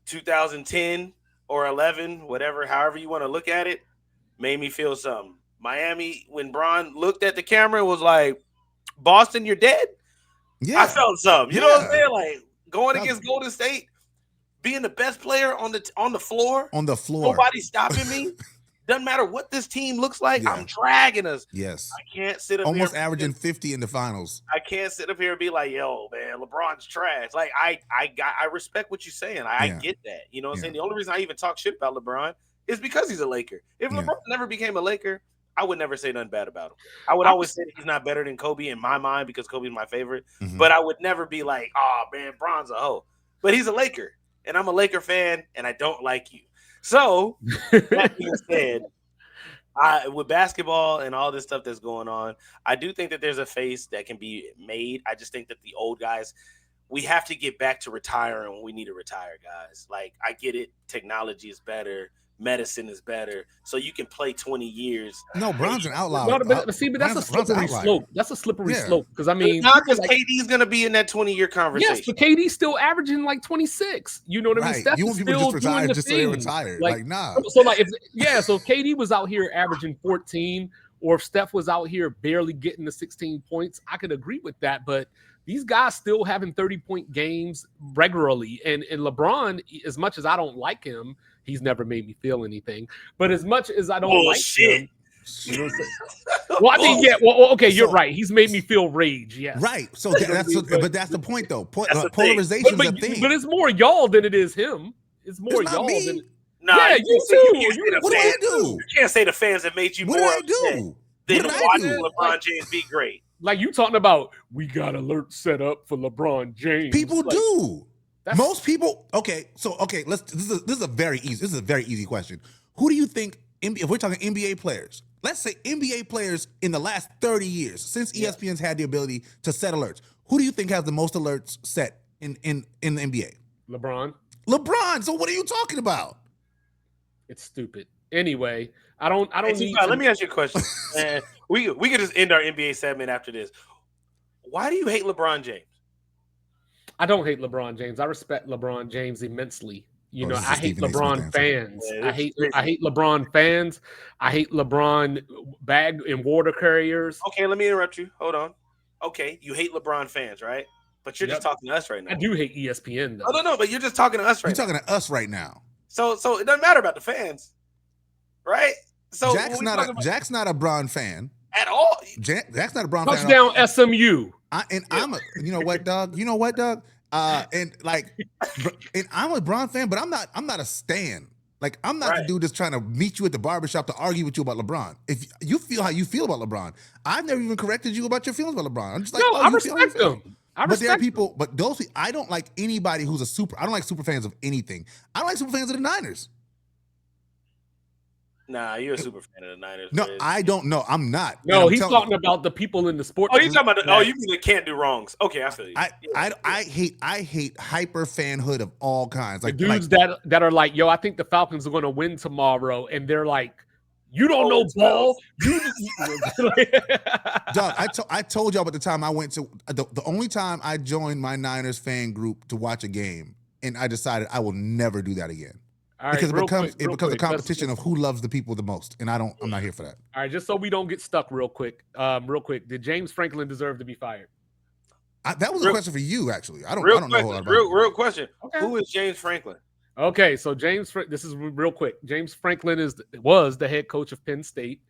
2010 or 11, whatever, however you want to look at it, made me feel something. Miami, when Bron looked at the camera, was like, Boston, you're dead? Yeah. I felt something. You know what I'm saying? Like, going against Golden State, being the best player on the floor. On the floor. Nobody stopping me. Doesn't matter what this team looks like. Yeah. I'm dragging us. Yes. I can't sit up almost here averaging 50 in the finals. I can't sit up here and be like, yo, man, LeBron's trash. Like, I respect what you're saying. I get that. You know what I'm saying? The only reason I even talk shit about LeBron is because he's a Laker. If LeBron never became a Laker, I would never say nothing bad about him. I would always say he's not better than Kobe in my mind because Kobe's my favorite. Mm-hmm. But I would never be like, oh, man, Bron's a hoe. But he's a Laker, and I'm a Laker fan, and I don't like you. So, that being said, with basketball and all this stuff that's going on, I do think that there's a face that can be made. I just think that the old guys, we have to get back to retiring when we need to retire, guys. Like, I get it. Technology is better. Medicine is better, so you can play 20 years. No, Bron's an outlier. No, but that's a slippery slope. That's a slippery slope because I mean, not because KD's going to be in that 20-year conversation. Yes, but KD's still averaging like 26. You know what I mean? Steph you want people still just retire just thing. so they retired? Like nah. So like so if KD was out here averaging 14, or if Steph was out here barely getting the 16 points, I could agree with that. But these guys still having 30-point games regularly, and LeBron, as much as I don't like him, he's never made me feel anything. But as much as I don't like him, you know what I'm saying? Well, I mean, okay, you're right. He's made me feel rage. Yes, right. So but that's the point, though. Polarization is a thing. But it's more y'all than it is him. It's more y'all than. Nah, yeah, you too. What do I do? You can't say the fans that made you more upset than watching LeBron James be great. Like you talking about, we got alert set up for LeBron James. People do. Most people. Okay, so let's. This is a very easy question. Who do you think? If we're talking NBA players, let's say NBA players in the last 30 years since ESPN's had the ability to set alerts. Who do you think has the most alerts set in the NBA? LeBron. So what are you talking about? It's stupid. Anyway, I don't need. Let me ask you a question. We could just end our NBA segment after this. Why do you hate LeBron James? I don't hate LeBron James. I respect LeBron James immensely. You know, I hate LeBron fans. I hate LeBron fans. I hate LeBron bag and water carriers. Okay, let me interrupt you. Hold on. Okay, you hate LeBron fans, right? But you're just talking to us right now. I do hate ESPN, though. No, but you're just talking to us right now. You're talking to us right now. So it doesn't matter about the fans, right? So Jack's not a Bron fan at all. Jack's not a Bron fan. Touchdown SMU. You know what, Doug? And I'm a Bron fan, but I'm not a stan. Like, I'm not the dude that's trying to meet you at the barbershop to argue with you about LeBron. If you feel how you feel about LeBron, I've never even corrected you about your feelings about LeBron. I'm just like, No, I you feel how you respect feel. them. I But there are respect people, them. but those, I don't like anybody who's I don't like super fans of anything. I don't like super fans of the Niners. Nah, you're a super fan of the Niners. No, Riz. I don't know. I'm not. No, he's talking about the people in the sport. Oh, he's talking about. Oh, you mean they can't do wrongs? Okay, I feel you. I hate hyper fanhood of all kinds. The Like dudes that are like, yo, I think the Falcons are going to win tomorrow, and they're like, you don't know ball. Doug, I told y'all about the time I went to the only time I joined my Niners fan group to watch a game, and I decided I will never do that again. All right, because it becomes a quick. competition of who loves the people the most, and I'm not here for that. All right, just so we don't get stuck real quick. Did James Franklin deserve to be fired? That was a question for you, actually. I don't know. Real question. Okay. Who is James Franklin? Okay, so this is real quick. James Franklin was the head coach of Penn State.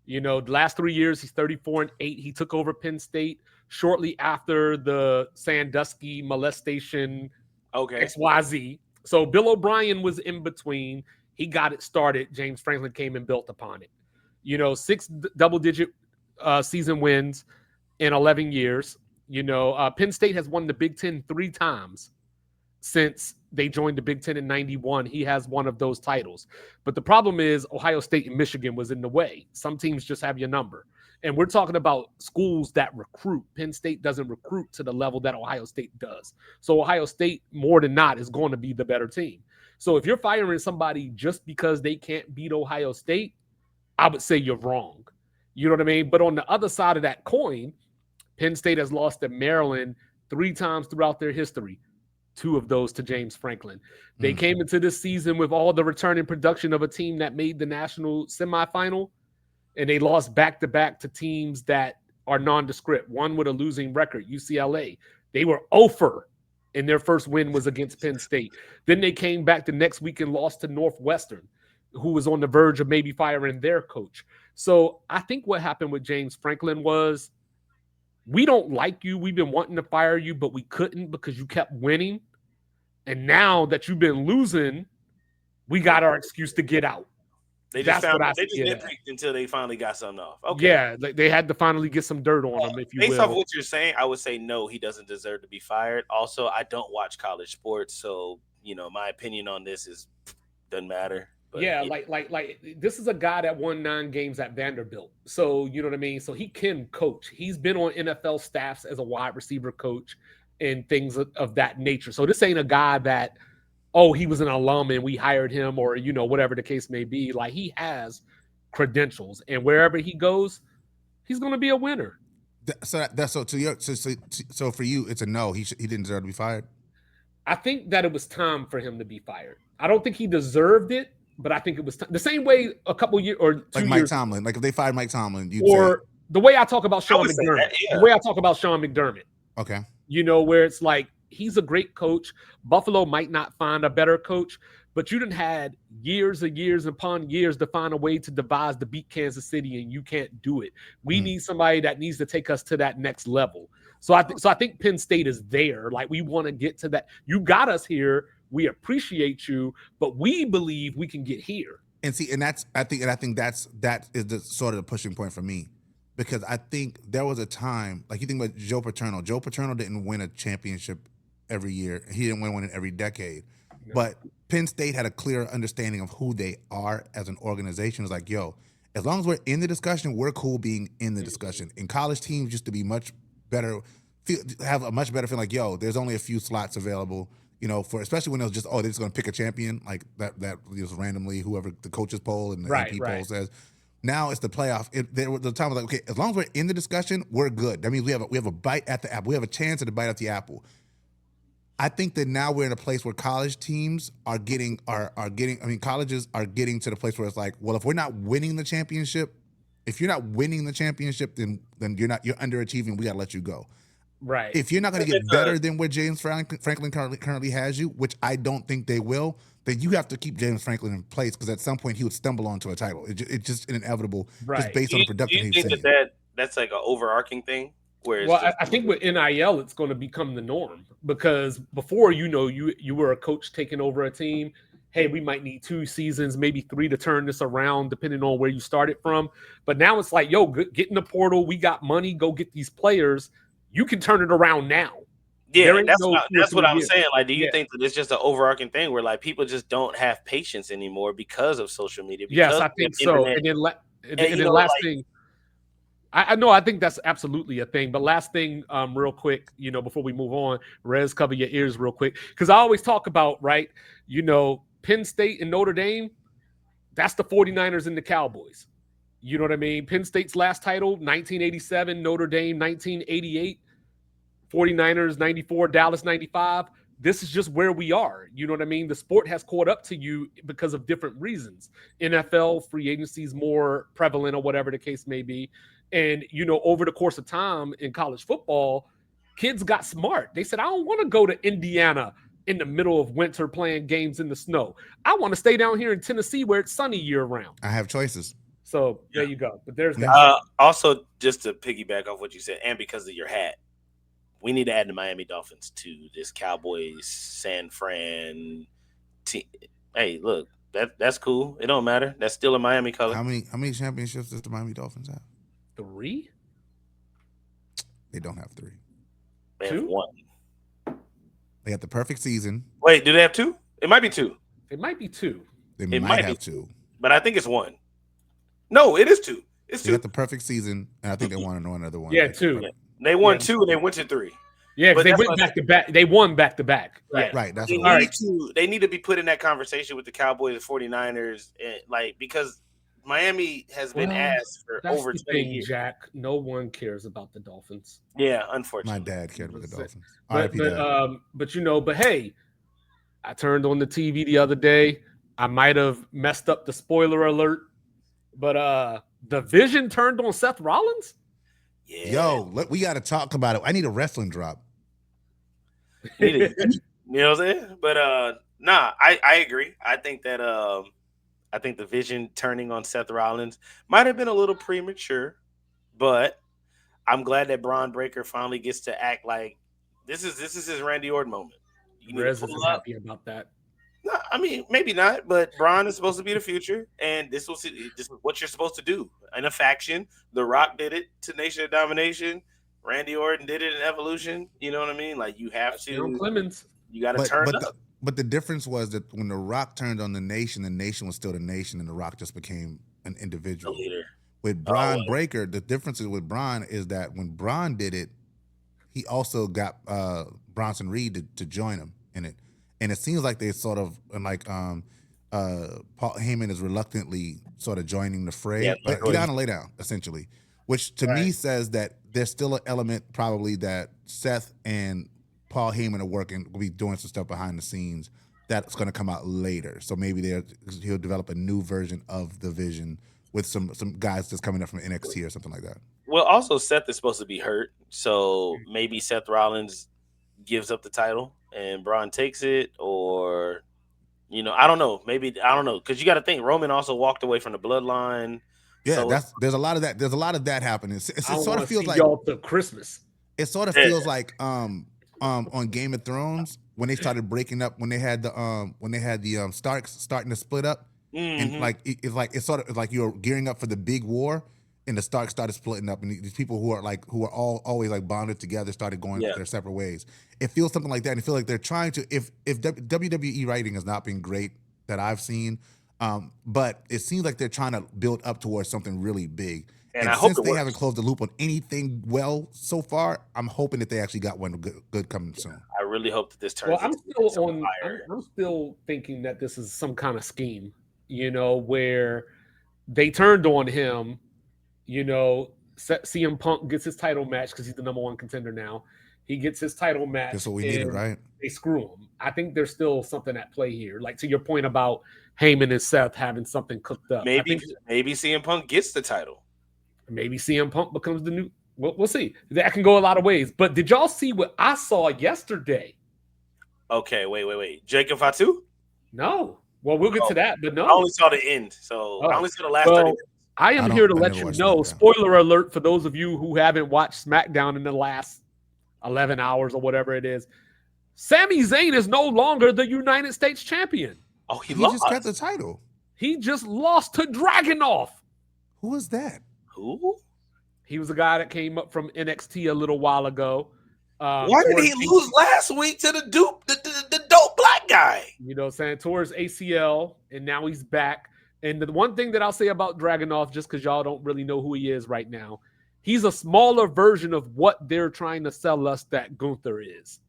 You know, the last 3 years, he's 34-8. He took over Penn State shortly after the Sandusky molestation. Okay. XYZ. So Bill O'Brien was in between. He got it started. James Franklin came and built upon it. You know, 6 double-digit season wins in 11 years. You know, Penn State has won the Big Ten 3 times since they joined the Big Ten in 91. He has one of those titles. But the problem is Ohio State and Michigan was in the way. Some teams just have your number. And we're talking about schools that recruit. Penn State doesn't recruit to the level that Ohio State does. So Ohio State, more than not, is going to be the better team. So if you're firing somebody just because they can't beat Ohio State, I would say you're wrong. You know what I mean? But on the other side of that coin, Penn State has lost to Maryland 3 times throughout their history. 2 of those to James Franklin. They came into this season with all the returning production of a team that made the national semifinal, and they lost back-to-back to teams that are nondescript. One with a losing record, UCLA. They were 0-for, and their first win was against Penn State. Then they came back the next week and lost to Northwestern, who was on the verge of maybe firing their coach. So I think what happened with James Franklin was, we don't like you. We've been wanting to fire you, but we couldn't because you kept winning. And now that you've been losing, we got our excuse to get out. They just nitpicked until they finally got something off. Okay. Yeah, they had to finally get some dirt on him, if you will. Based off what you're saying, I would say no, he doesn't deserve to be fired. Also, I don't watch college sports, so you know my opinion on this doesn't matter. But, yeah, like this is a guy that won 9 games at Vanderbilt. So you know what I mean? So he can coach. He's been on NFL staffs as a wide receiver coach and things of that nature. So this ain't a guy that, oh, he was an alum and we hired him, or, you know, whatever the case may be. Like, he has credentials, and wherever he goes, he's going to be a winner. So for you, it's a no. He didn't deserve to be fired. I think that it was time for him to be fired. I don't think he deserved it, but I think it was the same way a couple years or 2 like years. Mike Tomlin. Like if they fired Mike Tomlin, or the way I talk about Sean McDermott. The way I talk about Sean McDermott. Okay. You know, where it's like, he's a great coach. Buffalo might not find a better coach, but you done had years and years upon years to find a way to devise to beat Kansas City, and you can't do it. We need somebody that needs to take us to that next level. So I think Penn State is there. Like, we want to get to that. You got us here. We appreciate you, but we believe we can get here. And see, and I think that is the sort of the pushing point for me. Because I think there was a time, like you think about Joe Paterno. Joe Paterno didn't win a championship every year. He didn't win one every decade. No. But Penn State had a clear understanding of who they are as an organization. It's like, yo, as long as we're in the discussion, we're cool being in the discussion. And college teams used to be much better, have a much better feeling like, yo, there's only a few slots available, you know, for especially when it was just, they're just going to pick a champion, like that just randomly, whoever the coaches poll and the AP poll says. Now it's the playoff. There was the time was like, okay, as long as we're in the discussion, we're good. That means we have a bite at the apple. We have a chance at a bite at the apple. I think that now we're in a place where college teams are getting. Colleges are getting to the place where it's like, well, if we're not winning the championship, then you're underachieving. We got to let you go. Right. If you're not going to get better than where James Franklin currently has you, which I don't think they will, then you have to keep James Franklin in place, because at some point he would stumble onto a title. It's just inevitable, just based on the production he's seeing. That's like an overarching thing? I think with NIL, it's going to become the norm, because before, you know, you were a coach taking over a team, hey, we might need 2 seasons, maybe 3 to turn this around, depending on where you started from. But now it's like, yo, get in the portal. We got money. Go get these players. You can turn it around now. Yeah, There ain't no 2 or that's 3 what I'm years. saying. Like, do you Yeah. think that it's just an overarching thing where like people just don't have patience anymore because of social media? Yes, Because I of think the so. internet? And then last thing, I know, I think that's absolutely a thing. But last thing, real quick, before we move on, Rez, cover your ears real quick. Because I always talk about, right, Penn State and Notre Dame, that's the 49ers and the Cowboys. You know what I mean? Penn State's last title, 1987, Notre Dame, 1988, 49ers, 94, Dallas, 95. This is just where we are. You know what I mean? The sport has caught up to you because of different reasons. NFL, free agency is more prevalent or whatever the case may be. And, over the course of time in college football, kids got smart. They said, I don't want to go to Indiana in the middle of winter playing games in the snow. I want to stay down here in Tennessee where it's sunny year round. I have choices. So there you go. But there's that. Also, just to piggyback off what you said, and because of your hat, we need to add the Miami Dolphins to this Cowboys San Fran team. Hey, look, that's cool. It don't matter. That's still a Miami color. How many championships does the Miami Dolphins have? 3? They don't have 3. They have 1. They got the perfect season. Wait, do they have 2? It might be 2. It might be 2. They might have 2. But I think it's 1. No, it is 2. It's 2. They got the perfect season, and I think they want to know another one. Yeah, 2. Yeah. They won 2 and they went to 3. Yeah, because they went back to back. They won back to back. Right. That's they need to be put in that conversation with the Cowboys and 49ers, and because Miami has been asked for over 20 years. Jack, no one cares about the Dolphins. Yeah, unfortunately. My dad cared about the Dolphins. But hey, I turned on the TV the other day. I might have messed up the spoiler alert, but the Vision turned on Seth Rollins. Yeah. Yo, we got to talk about it. I need a wrestling drop. You know what I'm saying? But I agree. I think that I think the Vision turning on Seth Rollins might have been a little premature, but I'm glad that Braun Breaker finally gets to act like this is his Randy Orton moment. Rez isn't happy about that. No, I mean, maybe not, but Braun is supposed to be the future, and this is what you're supposed to do in a faction. The Rock did it to Nation of Domination. Randy Orton did it in Evolution. You know what I mean? Like, you have to. Clemens. You got to turn up. But the difference was that when The Rock turned on the Nation was still the Nation, and The Rock just became an individual. The leader. With Braun Breaker, the difference with Braun is that when Braun did it, he also got Bronson Reed to join him in it. And it seems like they sort of Paul Heyman is reluctantly sort of joining the fray. Yeah, like, get down and lay down, essentially. Which to me says that there's still an element probably that Seth and Paul Heyman will be doing some stuff behind the scenes that's going to come out later. So maybe he'll develop a new version of the Vision with some guys that's coming up from NXT or something like that. Well, also Seth is supposed to be hurt, so maybe Seth Rollins gives up the title and Braun takes it, or I don't know. Maybe I don't know, because you got to think Roman also walked away from the Bloodline. Yeah, so there's a lot of that. There's a lot of that happening. It sort of feels like y'all to Christmas. It sort of feels like on Game of Thrones when they started breaking up, when they had the Starks starting to split up, and it's sort of like you're gearing up for the big war, and the Starks started splitting up, and these people who are always like bonded together started going their separate ways. It feels something like that, and I feel like they're trying to. If WWE writing has not been great that I've seen, but it seems like they're trying to build up towards something really big. And since they haven't closed the loop on anything well so far, I'm hoping that they actually got one good coming soon. I really hope that this turns. Well, I'm still thinking that this is some kind of scheme, where they turned on him. CM Punk gets his title match because he's the number 1 contender now. He gets his title match. That's what we needed, right? They screw him. I think there's still something at play here. Like, to your point about Heyman and Seth having something cooked up. Maybe CM Punk gets the title. Maybe CM Punk becomes the new. We'll see. That can go a lot of ways. But did y'all see what I saw yesterday? Okay, wait. Jacob Fatu? No. Well, we'll get to that, but no. I only saw the end, so I only saw the last 30 minutes. I am here to let you know, spoiler alert for those of you who haven't watched SmackDown in the last 11 hours or whatever it is. Sami Zayn is no longer the United States champion. Oh, he He just kept lost. the title. He just lost to Dragunov. Who was that? Who? He was a guy that came up from NXT a little while ago. Why did towards he lose last week to the dope black guy? You know what I'm saying? Towards ACL, and now he's back. And the one thing that I'll say about Dragunov, just because y'all don't really know who he is right now, he's a smaller version of what they're trying to sell us that Gunther is.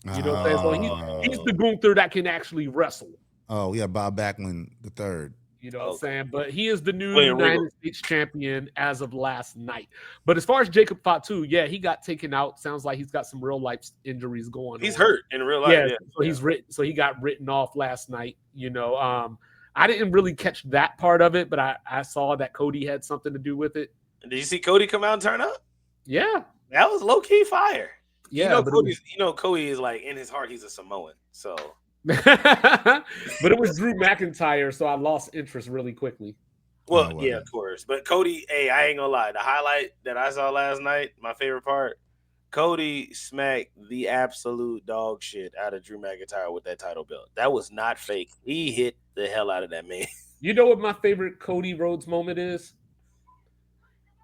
You know what I'm saying? So he's the Gunther that can actually wrestle. Oh, yeah, Bob Backlund III. You know what I'm saying? But he is the new Wait, United States champion as of last night. But as far as Jacob Fatu, yeah, he got taken out. Sounds like he's got some real life injuries going on. He's hurt in real life. Yeah, so he's written. So he got written off last night. You know, I didn't really catch that part of it, but I saw that Cody had something to do with it. Did you see Cody come out and turn up? Yeah, that was low key fire. Yeah, Cody is like in his heart he's a Samoan. So, but it was Drew McIntyre, so I lost interest really quickly. Well, yeah, of course. But Cody, hey, I ain't gonna lie. The highlight that I saw last night, my favorite part, Cody smacked the absolute dog shit out of Drew McIntyre with that title belt. That was not fake. He hit the hell out of that man. You know what my favorite Cody Rhodes moment is?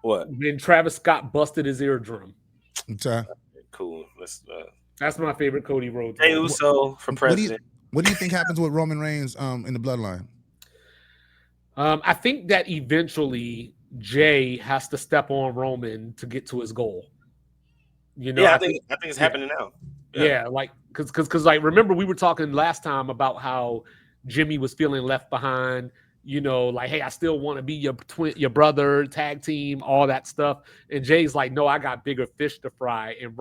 What? When Travis Scott busted his eardrum. Okay. Cool. That's my favorite Cody Rhodes. Hey, Uso for president. What do you think happens with Roman Reigns in the Bloodline? I think that eventually Jay has to step on Roman to get to his goal. You know, yeah, I think it's happening now. Yeah, like because like remember we were talking last time about how Jimmy was feeling left behind. You know, like, hey, I still want to be your brother, tag team, all that stuff. And Jay's like, no, I got bigger fish to fry. And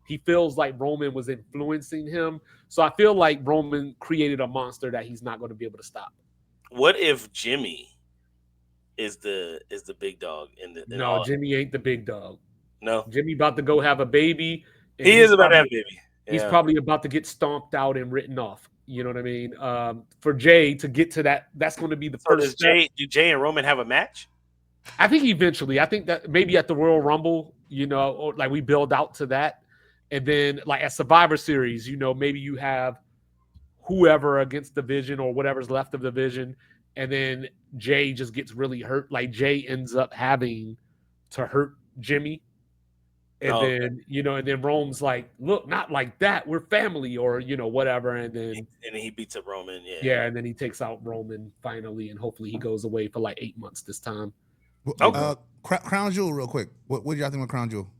he feels like Roman was influencing him. So I feel like Roman created a monster that he's not going to be able to stop. What if Jimmy is the big dog in the? No, Jimmy ain't the big dog. No, Jimmy about to go have a baby. He is about to have a baby. Yeah. He's probably about to get stomped out and written off. You know what I mean? For Jay to get to that, that's going to be the first step. Do Jay and Roman have a match? I think eventually. I think that maybe at the Royal Rumble, you know, or like we build out to that. And then like at Survivor Series, you know, maybe you have whoever against the Division or whatever's left of the Division. And then Jay just gets really hurt. Like Jay ends up having to hurt Jimmy. And then, you know, and then Rome's like, look, not like that. We're family or, you know, whatever. And then he beats up Roman. Yeah. Yeah. And then he takes out Roman finally. And hopefully he goes away for like 8 months this time. Crown Jewel, real quick. What did y'all think of Crown Jewel?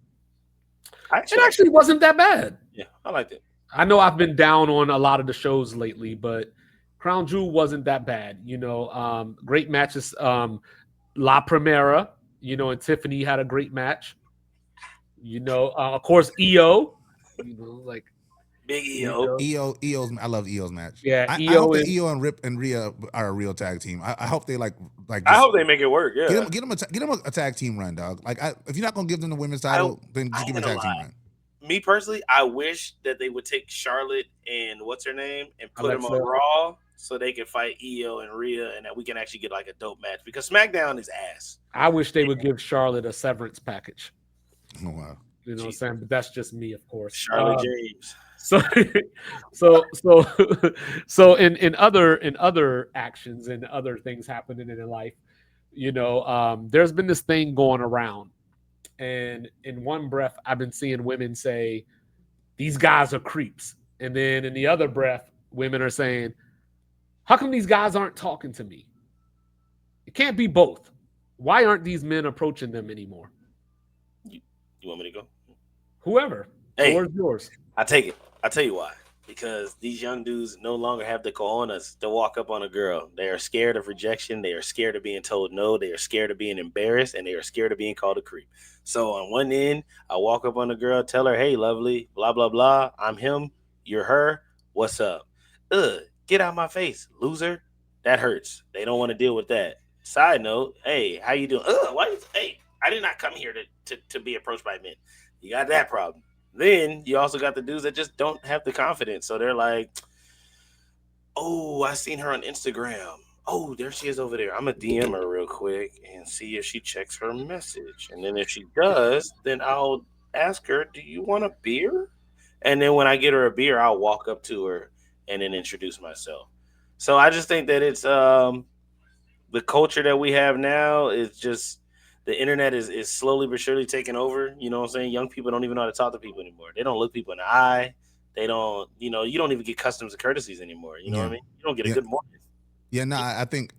It actually wasn't that bad. Yeah, I liked it. I know I've been down on a lot of the shows lately, but Crown Jewel wasn't that bad. You know, great matches. La Primera, you know, and Tiffany had a great match. You know, of course, EO. You know, like Big EO. EO's. I love EO's match. Yeah, I hope that EO and Rip and Rhea are a real tag team. I hope they like. I hope they make it work. Yeah, get them a tag team run, dog. Like, if you're not gonna give them the women's title, then just give them a tag team run. Me personally, I wish that they would take Charlotte and what's her name and put them on Raw so they can fight EO and Rhea, and that we can actually get like a dope match because SmackDown is ass. I wish they would give Charlotte a severance package. Oh, wow. You know what I'm saying? But that's just me, of course. Charlotte James. So in other actions and other things happening in life, you know, there's been this thing going around, and in one breath, I've been seeing women say, "These guys are creeps," and then in the other breath, women are saying, "How come these guys aren't talking to me?" It can't be both. Why aren't these men approaching them anymore? You want me to go? Whoever. Hey, where's yours? I take it. I'll tell you why. Because these young dudes no longer have the cojones to walk up on a girl. They are scared of rejection. They are scared of being told no. They are scared of being embarrassed. And they are scared of being called a creep. So on one end, I walk up on a girl, tell her, hey, lovely, blah, blah, blah. I'm him. You're her. What's up? Get out my face, loser. That hurts. They don't want to deal with that. Side note, hey, how you doing? Hey, I did not come here to be approached by men. You got that problem. Then you also got the dudes that just don't have the confidence. So they're like, oh, I seen her on Instagram. Oh, there she is over there. I'm going to DM her real quick and see if she checks her message. And then if she does, then I'll ask her, do you want a beer? And then when I get her a beer, I'll walk up to her and then introduce myself. So I just think that it's the culture that we have now is just the internet is slowly but surely taking over. You know what I'm saying? Young people don't even know how to talk to people anymore. They don't look people in the eye. They don't, you don't even get customs and courtesies anymore. You know what I Yeah, mean? You don't get a yeah, good morning. yeah. No, I think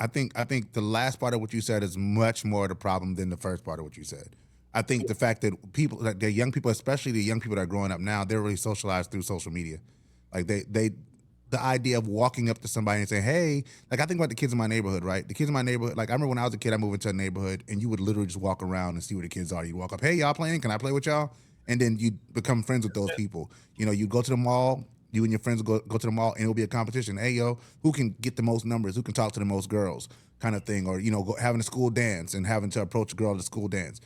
the last part of what you said is much more the problem than the first part of what you said. I think the fact that people, like the young people, especially the young people that are growing up now, they're really socialized through social media. Like the idea of walking up to somebody and saying, "Hey," like I think about the kids in my neighborhood, right? The kids in my neighborhood, like I remember when I was a kid, I moved into a neighborhood, and you would literally just walk around and see where the kids are. You walk up, "Hey, y'all playing? Can I play with y'all?" And then you become friends with those people. You know, you go to the mall. You and your friends go to the mall, and it'll be a competition. Hey, yo, who can get the most numbers? Who can talk to the most girls? Kind of thing, or having a school dance and having to approach a girl at a school dance.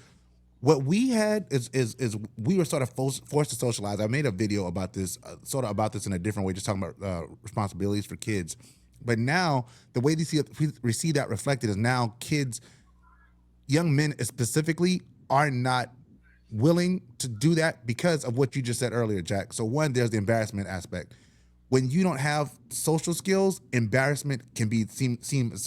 What we had is we were sort of forced to socialize. I made a video about this, sort of about this in a different way, just talking about responsibilities for kids. But now the way we see that reflected is now kids, young men specifically, are not willing to do that because of what you just said earlier, Jack. So one, there's the embarrassment aspect. When you don't have social skills, embarrassment can be seem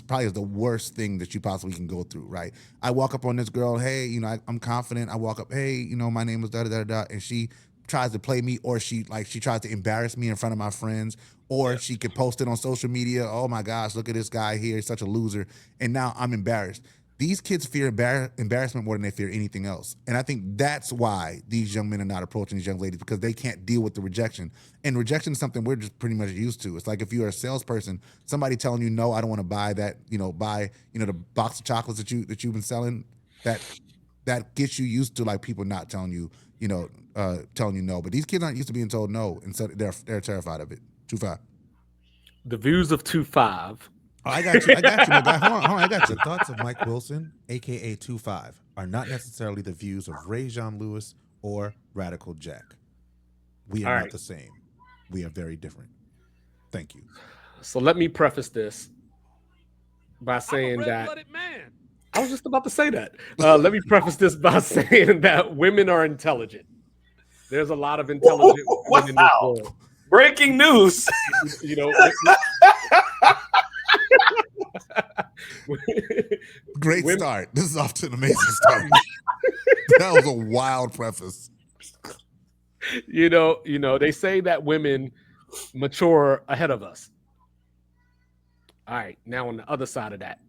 probably as the worst thing that you possibly can go through, right? I walk up on this girl, hey, I'm confident. I walk up, hey, my name is da da da da, and she tries to play me, or she tries to embarrass me in front of my friends, or she could post it on social media. Oh my gosh, look at this guy here, he's such a loser, and now I'm embarrassed. These kids fear embarrassment more than they fear anything else. And I think that's why these young men are not approaching these young ladies, because they can't deal with the rejection. And rejection is something we're just pretty much used to. It's like if you're a salesperson, somebody telling you, no, I don't want to buy that, the box of chocolates that you've been selling, that gets you used to, like, people not telling you, telling you no. But these kids aren't used to being told no, and so they're terrified of it. 2-5. The views of 2-5. Oh, I got you, my guy. Hold on, I got The you. thoughts of Mike Wilson, aka 25, are not necessarily the views of Ray Jean Lewis or Radical Jack. We are All not right. the same. We are very different. Thank you. So let me preface this by saying that red-blooded man. I was just about to say that. Let me preface this by saying that women are intelligent. There's a lot of intelligent women in this Wow. world. Breaking news. You know, Great women- start. This is off to an amazing start. That was a wild preface. you know, they say that women mature ahead of us. All right, now on the other side of that,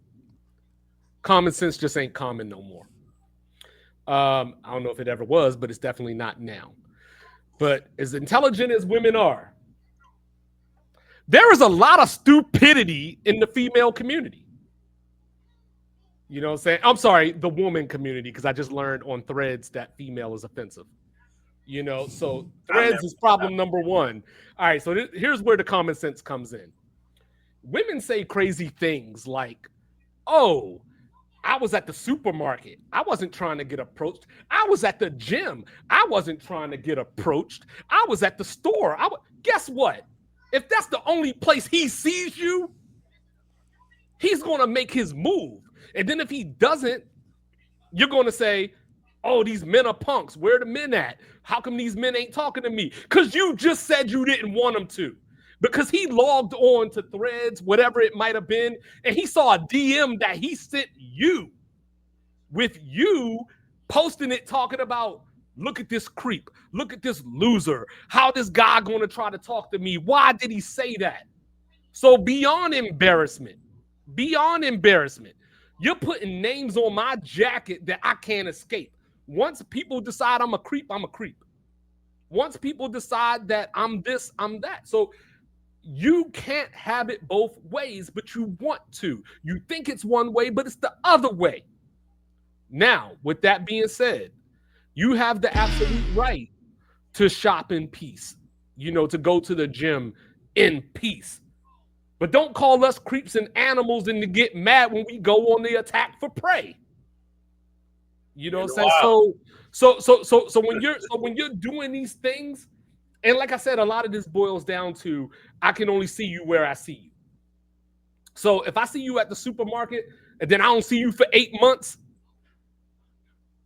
common sense just ain't common no more. I don't know if it ever was, but it's definitely not now. But as intelligent as women are, there is a lot of stupidity in the female community. You know what I'm saying? I'm sorry, the woman community, because I just learned on Threads that female is offensive. So Threads is problem number one. All right, so here's where the common sense comes in. Women say crazy things like, oh, I was at the supermarket. I wasn't trying to get approached. I was at the gym. I wasn't trying to get approached. I was at the store. Guess what? If that's the only place he sees you, he's going to make his move. And then if he doesn't, you're going to say, oh, these men are punks. Where are the men at? How come these men ain't talking to me? Because you just said you didn't want them to. Because he logged on to Threads, whatever it might have been, and he saw a DM that he sent you with you posting it, talking about, look at this creep, look at this loser, how this guy going to try to talk to me, why did he say that? So beyond embarrassment, you're putting names on my jacket that I can't escape. Once people decide I'm a creep, I'm a creep. Once people decide that I'm this, I'm that. So you can't have it both ways, but you want to. You think it's one way, but it's the other way. Now, with that being said, you have the absolute right to shop in peace, to go to the gym in peace. But don't call us creeps and animals and to get mad when we go on the attack for prey. You know what I'm saying? Wow. So when you're doing these things, and like I said, a lot of this boils down to I can only see you where I see you. So if I see you at the supermarket and then I don't see you for 8 months,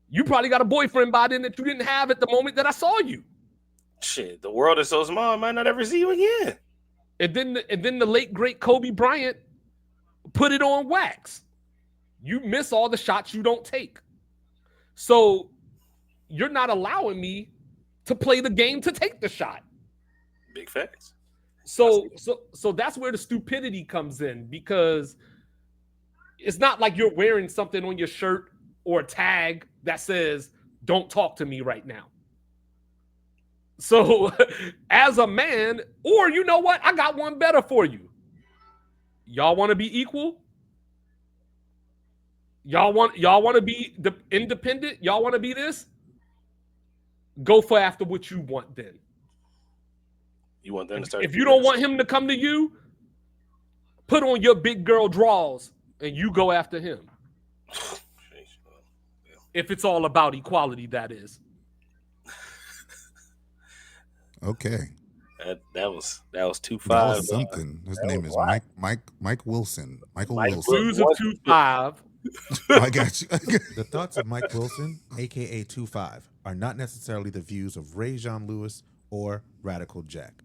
you probably got a boyfriend by then that you didn't have at the moment that I saw you. Shit, the world is so small, I might not ever see you again. And then the late great Kobe Bryant put it on wax. You miss all the shots you don't take. So you're not allowing me to play the game to take the shot. Big facts. So that's where the stupidity comes in, because it's not like you're wearing something on your shirt or a tag that says, don't talk to me right now. So as a man, or you know what? I got one better for you. Y'all want to be equal? Y'all want to be independent? Y'all want to be this? Go for after what you want then. You want them to start. If you don't want him to come to you, put on your big girl draws and you go after him. If it's all about equality, that is. Okay. That was 2-5. That was something. His name is Mike Wilson. Michael Wilson. News of 2-5. I got you. The thoughts of Mike Wilson, aka 2-5, are not necessarily the views of Ray Jean Lewis or Radical Jack.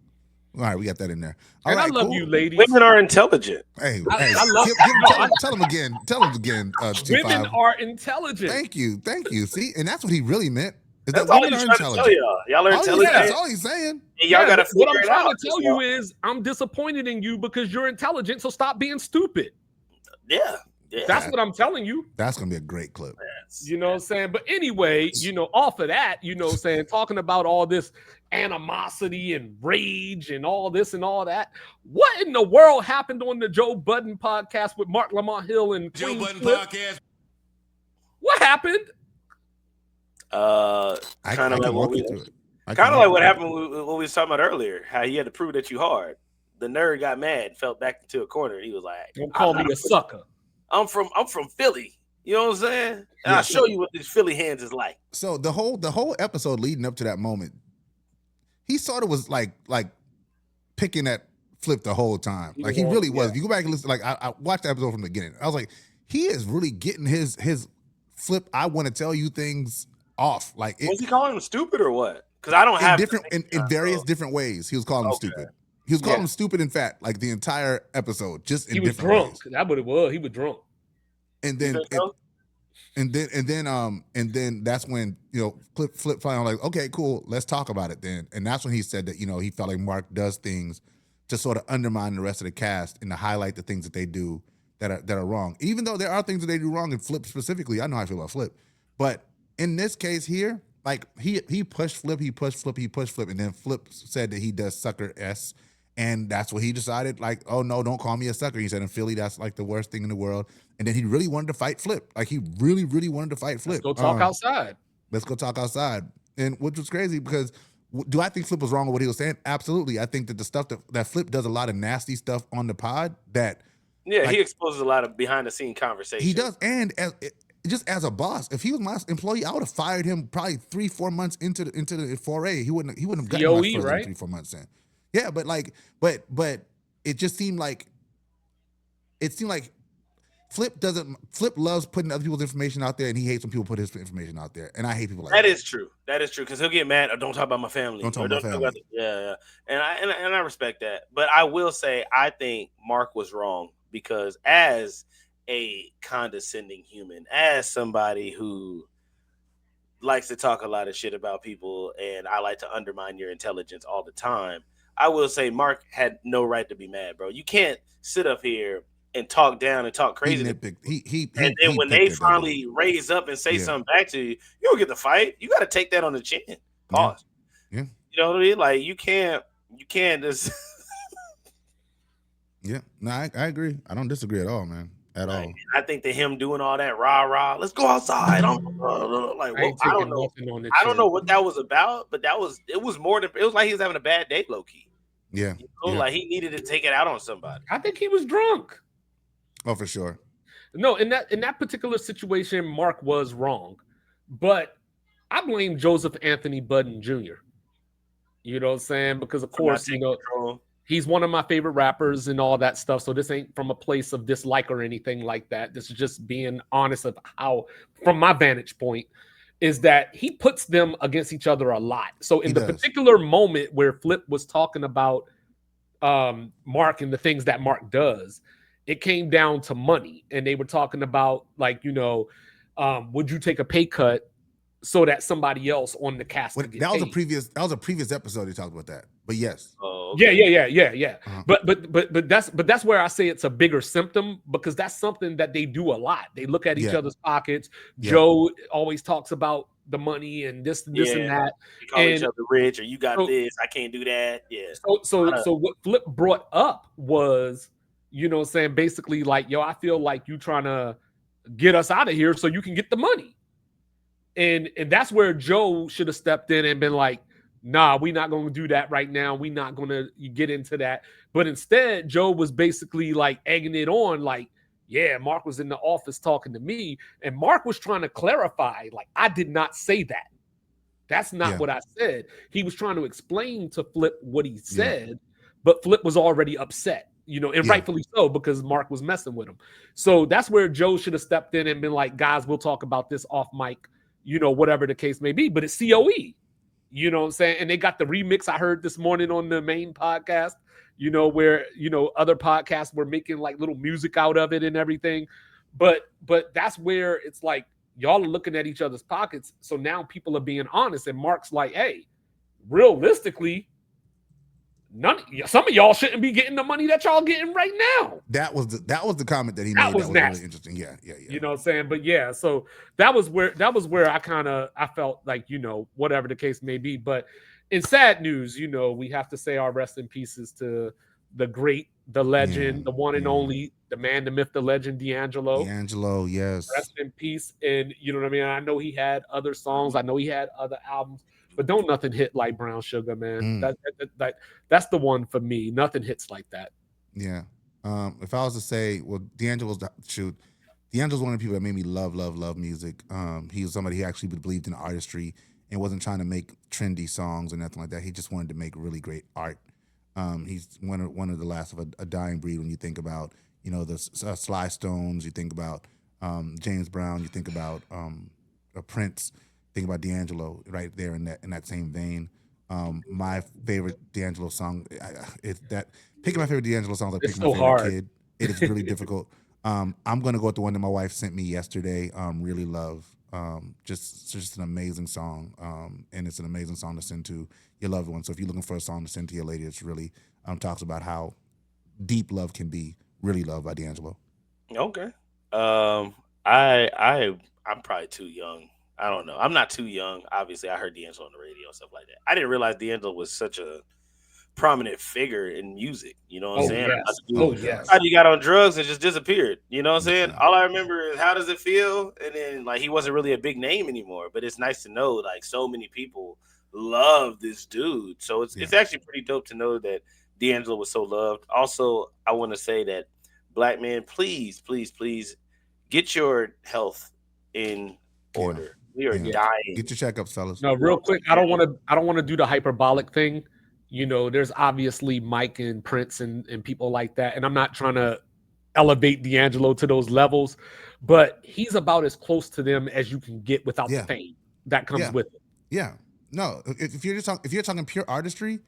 All right, we got that in there. And right, I love cool. you, ladies. Women are intelligent. Hey, I love tell him again. Tell him again. Women 2-5. are intelligent. Thank you. See, and that's what he really meant. Is That's that all women he's are trying to tell intelligent? y'all. Y'all are intelligent. That's all he's saying. And y'all got to what figure I'm it trying out. to tell you is I'm disappointed in you because you're intelligent, so stop being stupid. Yeah. That's what I'm telling you. That's gonna be a great clip. You know what I'm saying? But anyway, off of that, talking about all this animosity and rage and all this and all that. What in the world happened on the Joe Budden podcast with Marc Lamont Hill and Joe Budden Queensflip? podcast? What happened? Kind of like what happened when we was talking about earlier. How he had to prove that you hard. The nerd got mad, fell back into a corner. He was like, "Don't call me a sucker. I'm from Philly. You know what I'm saying? And I'll show you what these Philly hands is like." So the whole episode leading up to that moment, he sort of was like picking at Flip the whole time. Like he really was. If you go back and listen, like I watched the episode from the beginning. I was like, he is really getting his Flip. I want to tell you things off. Like, was he calling him stupid or what? Because I don't have in various different ways. He was calling him stupid. He was calling him stupid and fat, like the entire episode, just in different ways. He was drunk. That's what it was. He was drunk. And then that's when Flip finally like, okay, cool, let's talk about it then. And that's when he said that he felt like Mark does things to sort of undermine the rest of the cast and to highlight the things that they do that are wrong. Even though there are things that they do wrong, and Flip specifically, I know how I feel about Flip, but in this case here, like he pushed Flip, and then Flip said that he does sucker S. And that's what he decided, like, oh, no, don't call me a sucker. He said in Philly, that's like the worst thing in the world. And then he really wanted to fight Flip. Like, he really, really wanted to fight Flip. Let's go talk outside. Let's go talk outside. And which was crazy because do I think Flip was wrong with what he was saying? Absolutely. I think that the stuff that Flip does a lot of nasty stuff on the pod that. Yeah, he exposes a lot of behind-the-scene conversation. He does. And just as a boss, if he was my employee, I would have fired him probably 3-4 months into the foray. He wouldn't have gotten much further than 3-4 months in. Yeah, but it just seemed like Flip loves putting other people's information out there, and he hates when people put his information out there. And I hate people like that. That is true. That is true because he'll get mad. Or don't talk about my family. Don't talk about family. Yeah. And I respect that. But I will say I think Mark was wrong because as a condescending human, as somebody who likes to talk a lot of shit about people, and I like to undermine your intelligence all the time, I will say Mark had no right to be mad, bro. You can't sit up here and talk down and talk crazy. And then when they finally raise up and say something back to you, you don't get the fight. You got to take that on the chin. Pause. Yeah. You know what I mean? Like you can't just. Yeah. No, I agree. I don't disagree at all, man. At all. I think that him doing all that rah, let's go outside. I don't know what that was about, but it was more than it was like he was having a bad day, low key. Yeah. Like he needed to take it out on somebody. I think he was drunk. Oh, for sure. No, in that particular situation, Mark was wrong. But I blame Joseph Anthony Budden Jr. You know what I'm saying? Because of course, he's one of my favorite rappers and all that stuff. So this ain't from a place of dislike or anything like that. This is just being honest of how, from my vantage point, is that he puts them against each other a lot. So in the particular moment where Flip was talking about Marc and the things that Marc does, it came down to money. And they were talking about, like, would you take a pay cut so that somebody else on the cast could get That was paid? a previous episode they talked about that. But yes. Oh, Yeah, okay. yeah. Uh-huh. But that's where I say it's a bigger symptom, because that's something that they do a lot. They look at each Yeah. other's pockets. Yeah. Joe always talks about the money and this and Yeah. that. You call each other rich, or you got so- this, I can't do that. Yeah. So what Flip brought up was, saying basically like, yo, I feel like you trying to get us out of here so you can get the money. And that's where Joe should have stepped in and been like, nah, we're not going to do that right now. We're not going to get into that. But instead, Joe was basically like egging it on, like, yeah, Marc was in the office talking to me. And Marc was trying to clarify, like, I did not say that. That's not what I said. He was trying to explain to Flip what he said, but Flip was already upset, and rightfully so, because Marc was messing with him. So that's where Joe should have stepped in and been like, guys, we'll talk about this off mic, whatever the case may be. But it's COE. You know what I'm saying? And they got the remix I heard this morning on the main podcast, where, other podcasts were making like little music out of it and everything. But that's where it's like, y'all are looking at each other's pockets. So now people are being honest. And Marc's like, hey, realistically, some of y'all shouldn't be getting the money that y'all getting right now. That was the comment that he made. That was really interesting. Yeah. You know what I'm saying? But yeah, so that was where I felt like, whatever the case may be. But in sad news, we have to say our rest in pieces to the great, the legend, the one and only, the man, the myth, the legend, D'Angelo. D'Angelo, yes. Rest in peace. And you know what I mean? I know he had other songs. I know he had other albums. But don't nothing hit like Brown Sugar, man. That's the one for me. Nothing hits like that. Yeah. If I was to say, well, D'Angelo's one of the people that made me love music. He was somebody who actually believed in artistry and wasn't trying to make trendy songs or nothing like that. He just wanted to make really great art. He's one of the last of a dying breed when you think about, the Sly Stones, you think about James Brown, you think about Prince. Think about D'Angelo right there in that same vein. My favorite D'Angelo song picking my favorite D'Angelo song like picking my favorite kid. It is really difficult. I'm gonna go with the one that my wife sent me yesterday. Really Love. Just an amazing song. And it's an amazing song to send to your loved one. So if you're looking for a song to send to your lady, it's really talks about how deep love can be. Really Love by D'Angelo. Okay. I'm probably too young. I don't know. I'm not too young. Obviously, I heard D'Angelo on the radio and stuff like that. I didn't realize D'Angelo was such a prominent figure in music. You know what I'm saying? Yes. How you got on drugs and just disappeared. You know what I'm saying? All I remember is How Does It Feel? And then like he wasn't really a big name anymore. But it's nice to know like so many people love this dude. So it's actually pretty dope to know that D'Angelo was so loved. Also, I want to say that black men, please get your health in order. We are dying. Get your checkups, fellas. No, real quick. I don't want to do the hyperbolic thing. There's obviously Mike and Prince and people like that, and I'm not trying to elevate D'Angelo to those levels, but he's about as close to them as you can get without the fame that comes with it. Yeah. No, if you're talking pure artistry,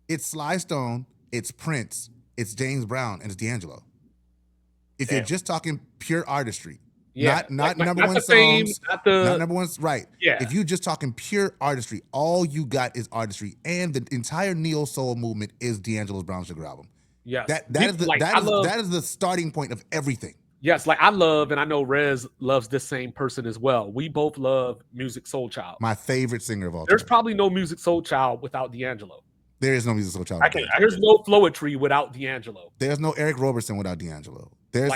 it's Sly Stone, it's Prince, it's James Brown, and it's D'Angelo. If you're just talking pure artistry. Not number one songs, not number one, right? Yeah. If you're just talking pure artistry, all you got is artistry, and the entire neo soul movement is D'Angelo's Brown Sugar album. Yes, that is the starting point of everything. Yes, like I love, and I know Rez loves this same person as well. We both love Music Soul Child. My favorite singer of all time. There's probably no Music Soul Child without D'Angelo. There is no Music Soul Child. There's no Flowetry without D'Angelo. There's no Eric Roberson without D'Angelo. There's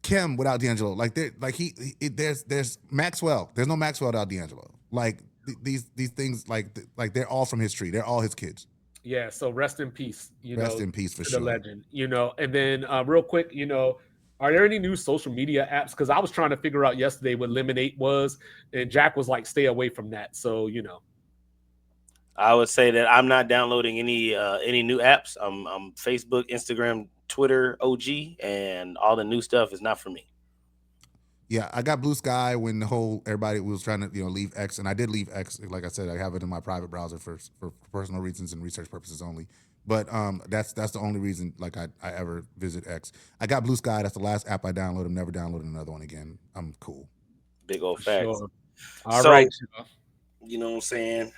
Kim without D'Angelo. There's Maxwell. There's no Maxwell without D'Angelo. Like these things, like they're all from his tree. They're all his kids. Yeah. So rest in peace. Rest in peace for sure. The legend. And then real quick, are there any new social media apps? Because I was trying to figure out yesterday what Lemonade was, and Jack was like, stay away from that. So I would say that I'm not downloading any new apps. I'm Facebook, Instagram, Twitter OG, and all the new stuff is not for me. Yeah, I got Blue Sky when the whole everybody was trying to leave X, and I did leave X. Like I said, I have it in my private browser for personal reasons and research purposes only. But that's the only reason like I ever visit X. I got Blue Sky. That's the last app I downloaded. I'm never downloading another one again. I'm cool. Big old facts. Sure. All So, right. you know what I'm saying?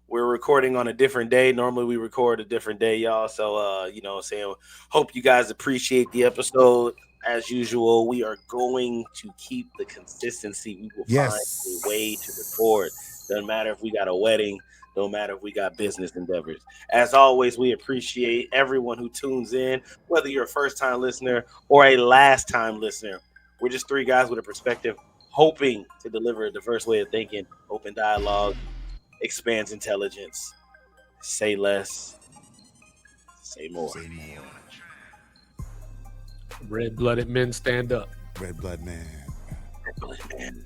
We're recording on a different day. Normally we record a different day, y'all. So you know what I'm saying? Hope you guys appreciate the episode. As usual, we are going to keep the consistency. We will find a way to record. Doesn't matter if we got a wedding, don't matter if we got business endeavors. As always, we appreciate everyone who tunes in, whether you're a first-time listener or a last-time listener. We're just three guys with a perspective, hoping to deliver a diverse way of thinking, open dialogue, expands intelligence. Say less, say more. Say more. Red-blooded men stand up. Red blood man. Red-blooded man.